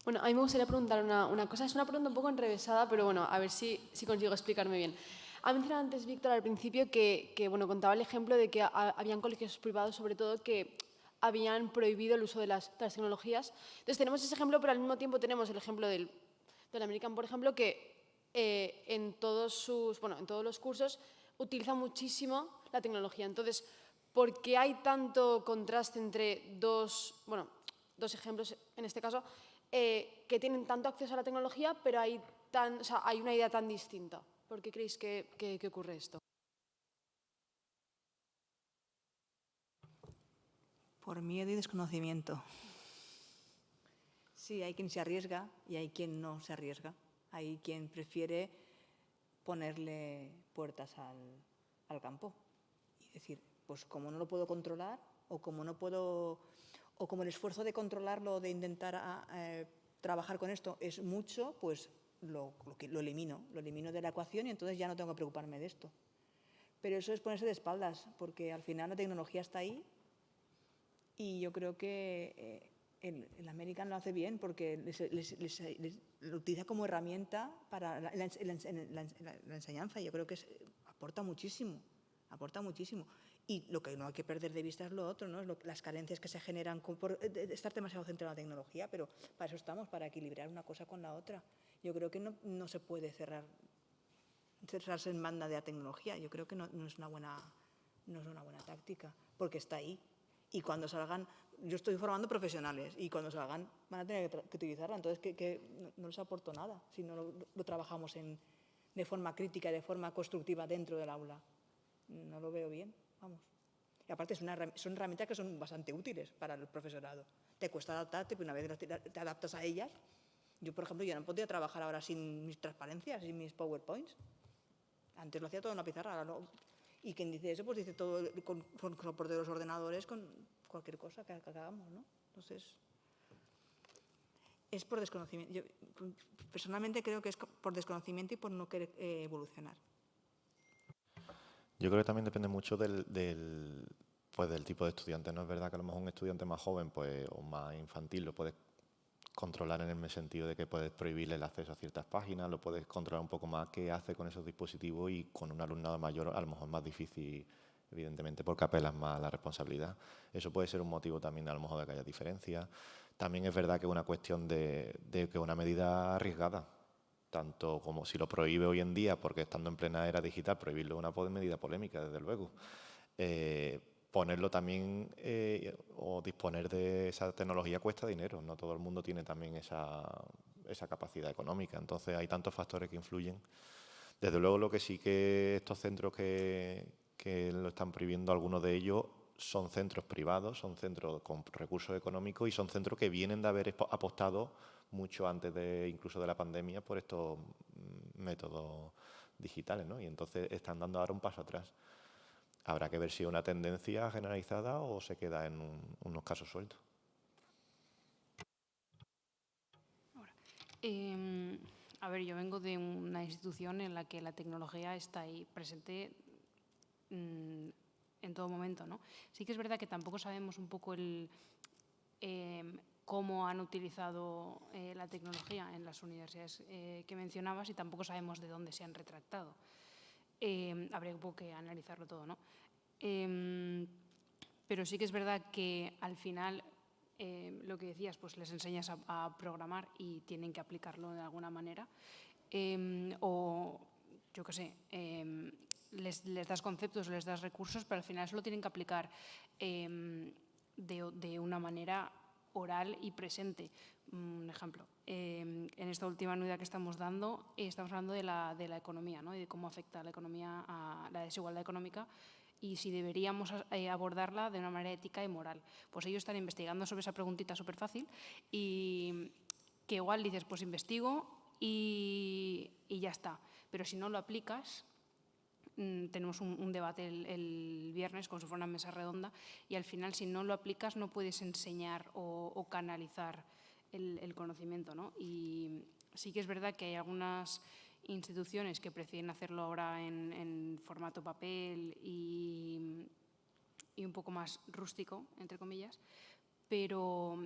Bueno, a mí me gustaría preguntar una cosa. Es una pregunta un poco enrevesada, pero bueno, a ver si consigo explicarme bien. Ha mencionado antes Víctor al principio que bueno, contaba el ejemplo de que habían colegios privados, sobre todo, que habían prohibido el uso de las tecnologías. Entonces tenemos ese ejemplo, pero al mismo tiempo tenemos el ejemplo del American, por ejemplo, que en todos los cursos utiliza muchísimo la tecnología. Entonces, ¿por qué hay tanto contraste entre dos ejemplos, en este caso, que tienen tanto acceso a la tecnología, pero hay una idea tan distinta? ¿Por qué creéis que ocurre esto? Por miedo y desconocimiento. Sí, hay quien se arriesga y hay quien no se arriesga. Hay quien prefiere ponerle puertas al campo. Y decir, pues como no lo puedo controlar o como no puedo, o como el esfuerzo de controlarlo, de intentar trabajar con esto es mucho, pues lo elimino de la ecuación y entonces ya no tengo que preocuparme de esto. Pero eso es ponerse de espaldas, porque al final la tecnología está ahí y yo creo que el American lo hace bien porque lo utiliza como herramienta para la enseñanza y yo creo que aporta muchísimo. Y lo que no hay que perder de vista es lo otro, ¿no? Las carencias que se generan por estar demasiado centrado en la tecnología, pero para eso estamos, para equilibrar una cosa con la otra. Yo creo que no se puede cerrarse en banda de la tecnología. Yo creo que no es una buena táctica, porque está ahí. Y cuando salgan, yo estoy formando profesionales, y cuando salgan van a tener que utilizarla. Entonces, no les aporto nada si no lo trabajamos de forma crítica y de forma constructiva dentro del aula. No lo veo bien, vamos. Y aparte son herramientas que son bastante útiles para el profesorado. Te cuesta adaptarte, pero una vez te adaptas a ellas. Yo, por ejemplo, no podría trabajar ahora sin mis transparencias, sin mis PowerPoints. Antes lo hacía todo en la pizarra, ahora no. Y quien dice eso, pues dice todo con soporte de los ordenadores, con cualquier cosa que hagamos, ¿no? Entonces, es por desconocimiento. Yo personalmente creo que es por desconocimiento y por no querer evolucionar. Yo creo que también depende mucho del tipo de estudiante. No es verdad que a lo mejor un estudiante más joven o más infantil lo puede controlar en el sentido de que puedes prohibirle el acceso a ciertas páginas, lo puedes controlar un poco más qué hace con esos dispositivos y con un alumnado mayor a lo mejor más difícil, evidentemente, porque apelas más a la responsabilidad. Eso puede ser un motivo también a lo mejor de que haya diferencias. También es verdad que es una cuestión de que es una medida arriesgada, tanto como si lo prohíbe hoy en día, porque estando en plena era digital, prohibirlo es una medida polémica, desde luego. Ponerlo también o disponer de esa tecnología cuesta dinero, no todo el mundo tiene también esa capacidad económica, entonces hay tantos factores que influyen. Desde luego lo que sí que estos centros que lo están prohibiendo, algunos de ellos son centros privados, son centros con recursos económicos y son centros que vienen de haber apostado mucho antes incluso de la pandemia por estos métodos digitales, ¿no? Y entonces están dando ahora un paso atrás. Habrá que ver si es una tendencia generalizada o se queda en unos casos sueltos. A ver, yo vengo de una institución en la que la tecnología está ahí presente en todo momento, ¿no? Sí que es verdad que tampoco sabemos un poco cómo han utilizado la tecnología en las universidades que mencionabas y tampoco sabemos de dónde se han retractado. Habría un poco que analizarlo todo, ¿no? Pero sí que es verdad que al final lo que decías, pues les enseñas a programar y tienen que aplicarlo de alguna manera. O, yo qué sé, les das conceptos, les das recursos, pero al final eso lo tienen que aplicar de una manera oral y presente. Un ejemplo, en esta última unidad que estamos dando, estamos hablando de la economía, ¿no? Y de cómo afecta la economía a la desigualdad económica y si deberíamos abordarla de una manera ética y moral. Pues ellos están investigando sobre esa preguntita súper fácil y que igual dices, pues investigo y ya está. Pero si no lo aplicas, tenemos un debate el viernes como si fuera una mesa redonda y al final si no lo aplicas no puedes enseñar o canalizar el conocimiento, ¿no? Y sí que es verdad que hay algunas instituciones que prefieren hacerlo ahora en formato papel y un poco más rústico, entre comillas, pero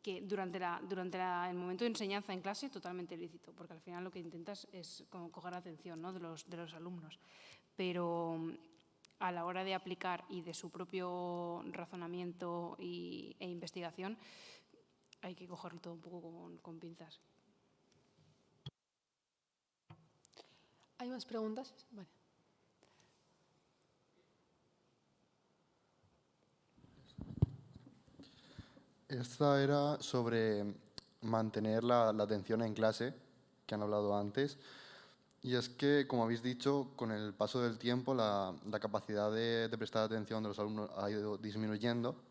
que durante el momento de enseñanza en clase totalmente lícito, porque al final lo que intentas es como coger la atención, ¿no? de los alumnos. Pero a la hora de aplicar y de su propio razonamiento e investigación, hay que cogerlo todo un poco con pinzas. ¿Hay más preguntas? Vale. Esta era sobre mantener la atención en clase, que han hablado antes. Y es que, como habéis dicho, con el paso del tiempo la capacidad de prestar atención de los alumnos ha ido disminuyendo.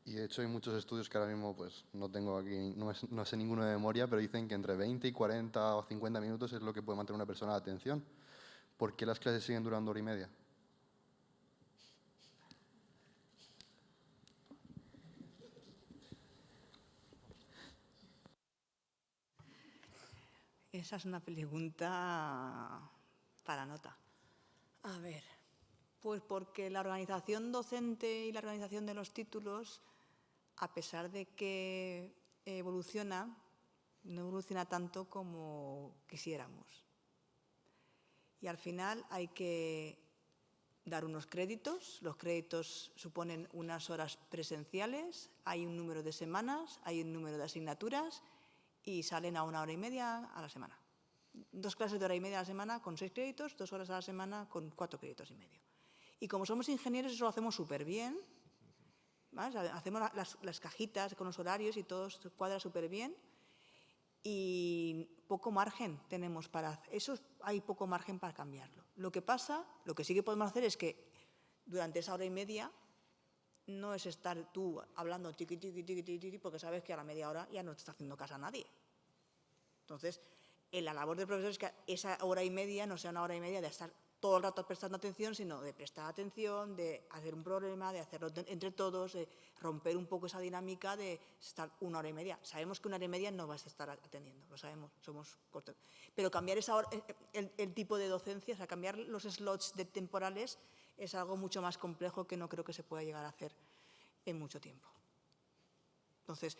Y de hecho hay muchos estudios que ahora mismo pues, no tengo aquí, no sé ninguno de memoria, pero dicen que entre 20 y 40 o 50 minutos es lo que puede mantener una persona de atención. ¿Por qué las clases siguen durando hora y media? Esa es una pregunta para nota. A ver, pues porque la organización docente y la organización de los títulos, a pesar de que evoluciona, no evoluciona tanto como quisiéramos. Y al final hay que dar unos créditos. Los créditos suponen unas horas presenciales, hay un número de semanas, hay un número de asignaturas y salen a 1 hora y media a la semana. 2 clases de 1 hora y media a la semana con 6 créditos, 2 horas a la semana con 4 créditos y medio. Y como somos ingenieros, eso lo hacemos súper bien. ¿Vale? Hacemos las cajitas con los horarios y todo cuadra súper bien. Y poco margen tenemos para eso, hay poco margen para cambiarlo. Lo que pasa, lo que sí que podemos hacer es que durante esa 1 hora y media no es estar tú hablando tiqui, tiqui, tiqui, tiqui, tiqui, porque sabes que a la media hora ya no te está haciendo caso a nadie. Entonces, la labor del profesor es que esa 1 hora y media no sea 1 hora y media de estar todo el rato prestando atención, sino de prestar atención, de hacer un problema, de hacerlo entre todos, de romper un poco esa dinámica de estar 1 hora y media. Sabemos que 1 hora y media no vas a estar atendiendo, lo sabemos, somos cortos. Pero cambiar esa hora, el tipo de docencia, o sea, cambiar los slots temporales es algo mucho más complejo que no creo que se pueda llegar a hacer en mucho tiempo. Entonces,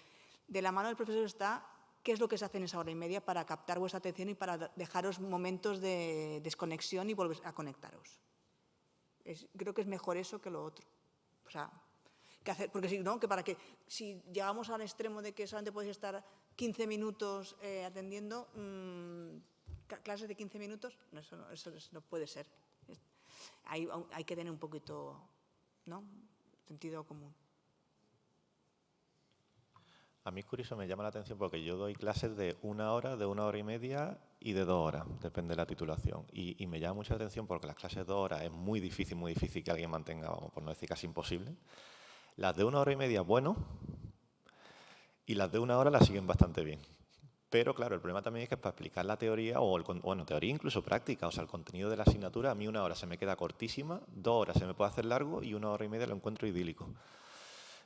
De la mano del profesor está qué es lo que se hace en esa hora y media para captar vuestra atención y para dejaros momentos de desconexión y volver a conectaros. Creo que es mejor eso que lo otro. O sea, porque si no, si llegamos al extremo de que solamente podéis estar 15 minutos atendiendo, clases de 15 minutos, eso no puede ser. Hay que tener un poquito, ¿no?, sentido común. A mí es curioso, me llama la atención porque yo doy clases de 1 hora, de 1 hora y media y de 2 horas, depende de la titulación. Y me llama mucha atención porque las clases de 2 horas es muy difícil que alguien mantenga, vamos, por no decir casi imposible. Las de 1 hora y media, bueno, y las de 1 hora las siguen bastante bien. Pero claro, el problema también es que para explicar la teoría, teoría incluso práctica, o sea, el contenido de la asignatura, a mí 1 hora se me queda cortísima, 2 horas se me puede hacer largo y 1 hora y media lo encuentro idílico.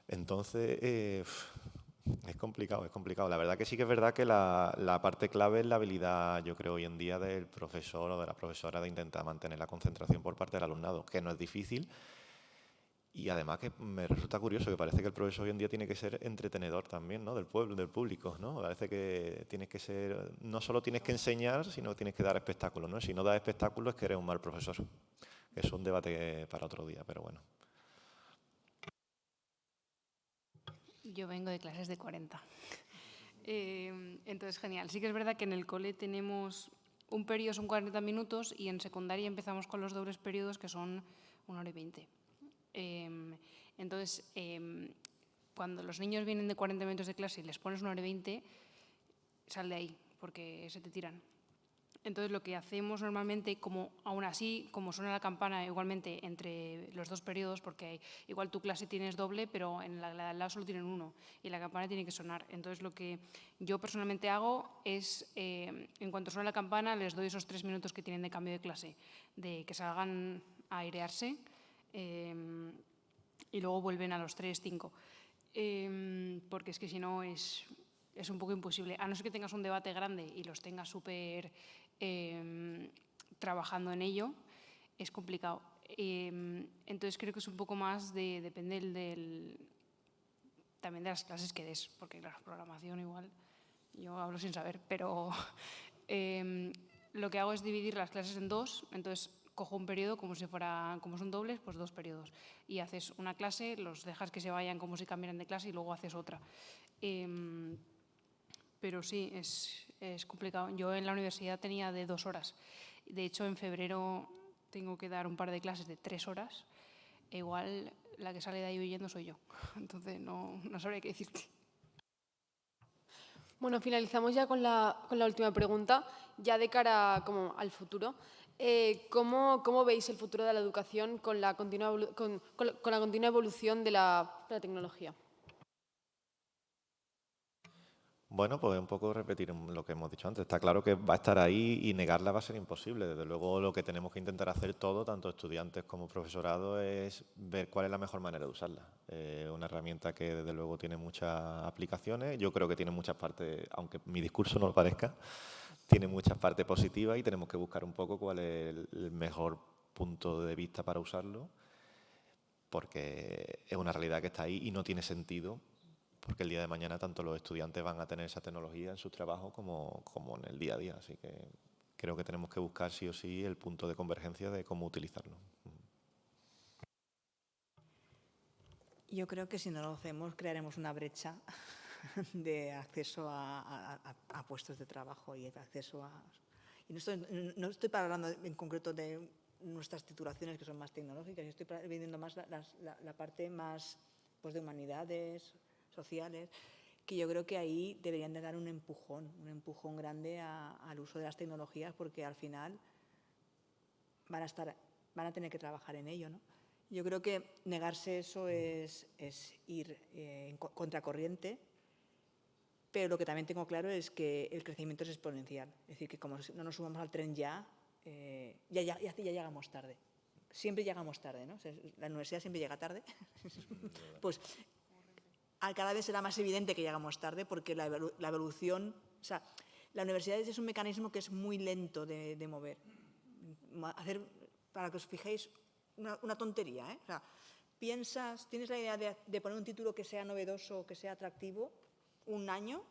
Entonces, es complicado, es complicado. La verdad que sí que es verdad que la parte clave es la habilidad, yo creo, hoy en día del profesor o de la profesora de intentar mantener la concentración por parte del alumnado, que no es difícil. Y además que me resulta curioso que parece que el profesor hoy en día tiene que ser entretenedor también, ¿no?, del pueblo, del público, ¿no? Parece que tienes que ser, no solo tienes que enseñar, sino que tienes que dar espectáculo, ¿no? Si no das espectáculo es que eres un mal profesor. Es un debate para otro día, pero bueno. Yo vengo de clases de 40. Entonces, genial. Sí que es verdad que en el cole tenemos un periodo son 40 minutos y en secundaria empezamos con los dobles periodos que son 1 hora y 20. Entonces, cuando los niños vienen de 40 minutos de clase y les pones 1 hora y 20, sal de ahí, porque se te tiran. Entonces, lo que hacemos normalmente, como aún así, como suena la campana igualmente entre los 2 periodos, porque igual tu clase tienes doble, pero en la de al lado solo tienen 1 y la campana tiene que sonar. Entonces, lo que yo personalmente hago es, en cuanto suena la campana, les doy esos 3 minutos que tienen de cambio de clase, de que salgan a airearse, y luego vuelven a los 3, 5. Porque es que si no es un poco imposible. A no ser que tengas un debate grande y los tengas súper trabajando en ello, es complicado. Entonces creo que es un poco más depende también de las clases que des, porque la programación igual, yo hablo sin saber, pero lo que hago es dividir las clases en 2, entonces cojo un periodo como son dobles, pues 2 periodos. Y haces una clase, los dejas que se vayan como si cambiaran de clase y luego haces otra. Pero sí, es complicado. Yo en la universidad tenía de 2 horas. De hecho, en febrero tengo que dar un par de clases de 3 horas. E igual la que sale de ahí huyendo soy yo. Entonces no sabría qué decirte. Bueno, finalizamos ya con la última pregunta, ya de cara como al futuro. ¿Cómo veis el futuro de la educación con la continua evolución de la tecnología? Bueno, pues un poco repetir lo que hemos dicho antes. Está claro que va a estar ahí y negarla va a ser imposible. Desde luego lo que tenemos que intentar hacer todo, tanto estudiantes como profesorado, es ver cuál es la mejor manera de usarla. Una herramienta que desde luego tiene muchas aplicaciones. Yo creo que tiene muchas partes, aunque mi discurso no lo parezca, tiene muchas partes positivas y tenemos que buscar un poco cuál es el mejor punto de vista para usarlo, porque es una realidad que está ahí y no tiene sentido, porque el día de mañana tanto los estudiantes van a tener esa tecnología en sus trabajos como en el día a día. Así que creo que tenemos que buscar sí o sí el punto de convergencia de cómo utilizarlo. Yo creo que si no lo hacemos crearemos una brecha de acceso a puestos de trabajo y acceso a... Y no estoy hablando en concreto de nuestras titulaciones que son más tecnológicas, yo estoy viendo más la parte más pues, de humanidades, sociales, que yo creo que ahí deberían de dar un empujón grande al uso de las tecnologías, porque al final van a tener que trabajar en ello, ¿no? Yo creo que negarse eso es ir en contracorriente, pero lo que también tengo claro es que el crecimiento es exponencial. Es decir, que como no nos subamos al tren ya llegamos tarde. Siempre llegamos tarde, ¿no? O sea, la universidad siempre llega tarde. Pues cada vez será más evidente que llegamos tarde, porque la evolución... O sea, la universidad es un mecanismo que es muy lento de mover. Para que os fijéis, una tontería, ¿eh? O sea, tienes la idea de poner un título que sea novedoso, que sea atractivo, un año,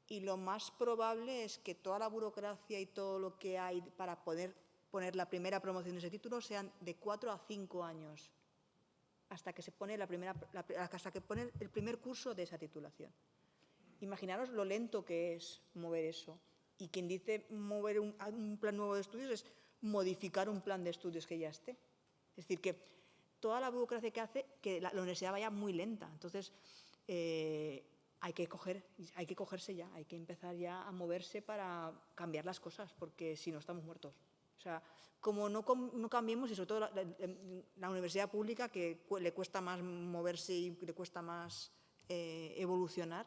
y lo más probable es que toda la burocracia y todo lo que hay para poder poner la primera promoción de ese título sean de 4 a 5 años, hasta que se pone hasta que pone el primer curso de esa titulación. Imaginaros lo lento que es mover eso. Y quien dice mover un plan nuevo de estudios es modificar un plan de estudios que ya esté. Es decir, que toda la burocracia que hace que la universidad vaya muy lenta. Entonces, hay que cogerse ya, hay que empezar ya a moverse para cambiar las cosas, porque si no estamos muertos. O sea, como no cambiemos, y sobre todo la universidad pública, que le cuesta más moverse y le cuesta más evolucionar,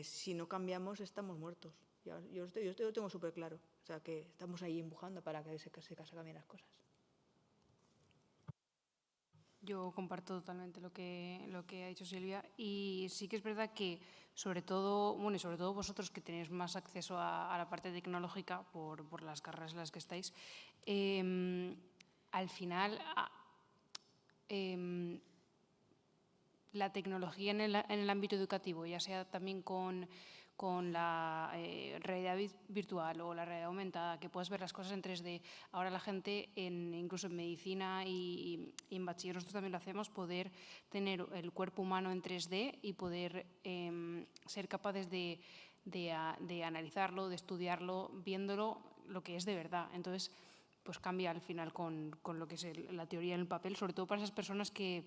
si no cambiamos estamos muertos. Yo lo tengo súper claro. O sea, que estamos ahí empujando para que se cambien las cosas. Yo comparto totalmente lo que ha dicho Silvia, y sí que es verdad que sobre todo vosotros que tenéis más acceso a la parte tecnológica por las carreras en las que estáis, al final la tecnología en el ámbito educativo, ya sea también con la realidad virtual o la realidad aumentada, que puedas ver las cosas en 3D. Ahora la gente, incluso en medicina y en bachiller, nosotros también lo hacemos, poder tener el cuerpo humano en 3D y poder ser capaces de analizarlo, de estudiarlo, viéndolo lo que es de verdad. Entonces, pues cambia al final con lo que es la teoría en el papel, sobre todo para esas personas que,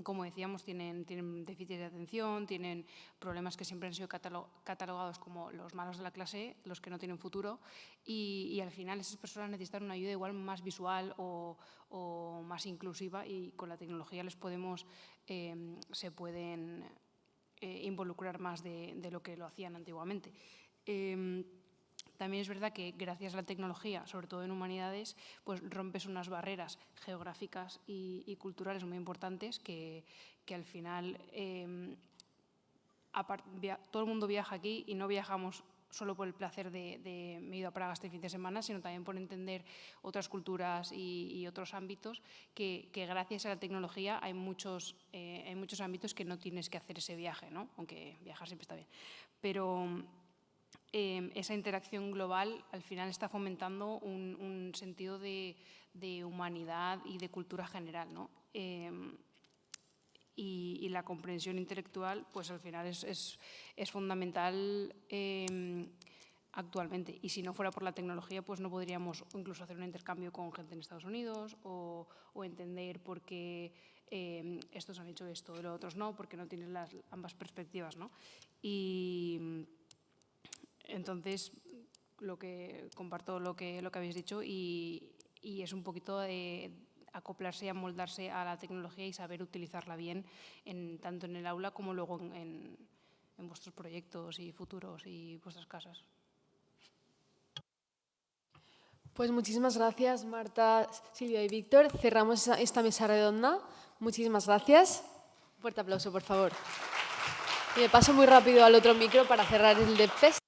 como decíamos, tienen déficit de atención, tienen problemas que siempre han sido catalogados como los malos de la clase, los que no tienen futuro, y al final esas personas necesitan una ayuda igual más visual o más inclusiva, y con la tecnología se pueden involucrar más de lo que lo hacían antiguamente. También es verdad que gracias a la tecnología, sobre todo en humanidades, pues rompes unas barreras geográficas y culturales muy importantes que al final todo el mundo viaja aquí, y no viajamos solo por el placer de me he ido a Praga este fin de semana, sino también por entender otras culturas y otros ámbitos que gracias a la tecnología hay muchos ámbitos que no tienes que hacer ese viaje, ¿no? Aunque viajar siempre está bien. Pero esa interacción global al final está fomentando un sentido de humanidad y de cultura general, ¿no? Y la comprensión intelectual, pues al final es fundamental actualmente. Y si no fuera por la tecnología, pues no podríamos incluso hacer un intercambio con gente en Estados Unidos o entender por qué estos han hecho esto y los otros no, porque no tienen ambas perspectivas, ¿no? Y entonces, comparto lo que habéis dicho, y es un poquito de acoplarse y amoldarse a la tecnología y saber utilizarla bien, tanto en el aula como luego en vuestros proyectos y futuros y vuestras casas. Pues muchísimas gracias, Marta, Silvia y Víctor. Cerramos esta mesa redonda. Muchísimas gracias. Un fuerte aplauso, por favor. Y me paso muy rápido al otro micro para cerrar el DevFest.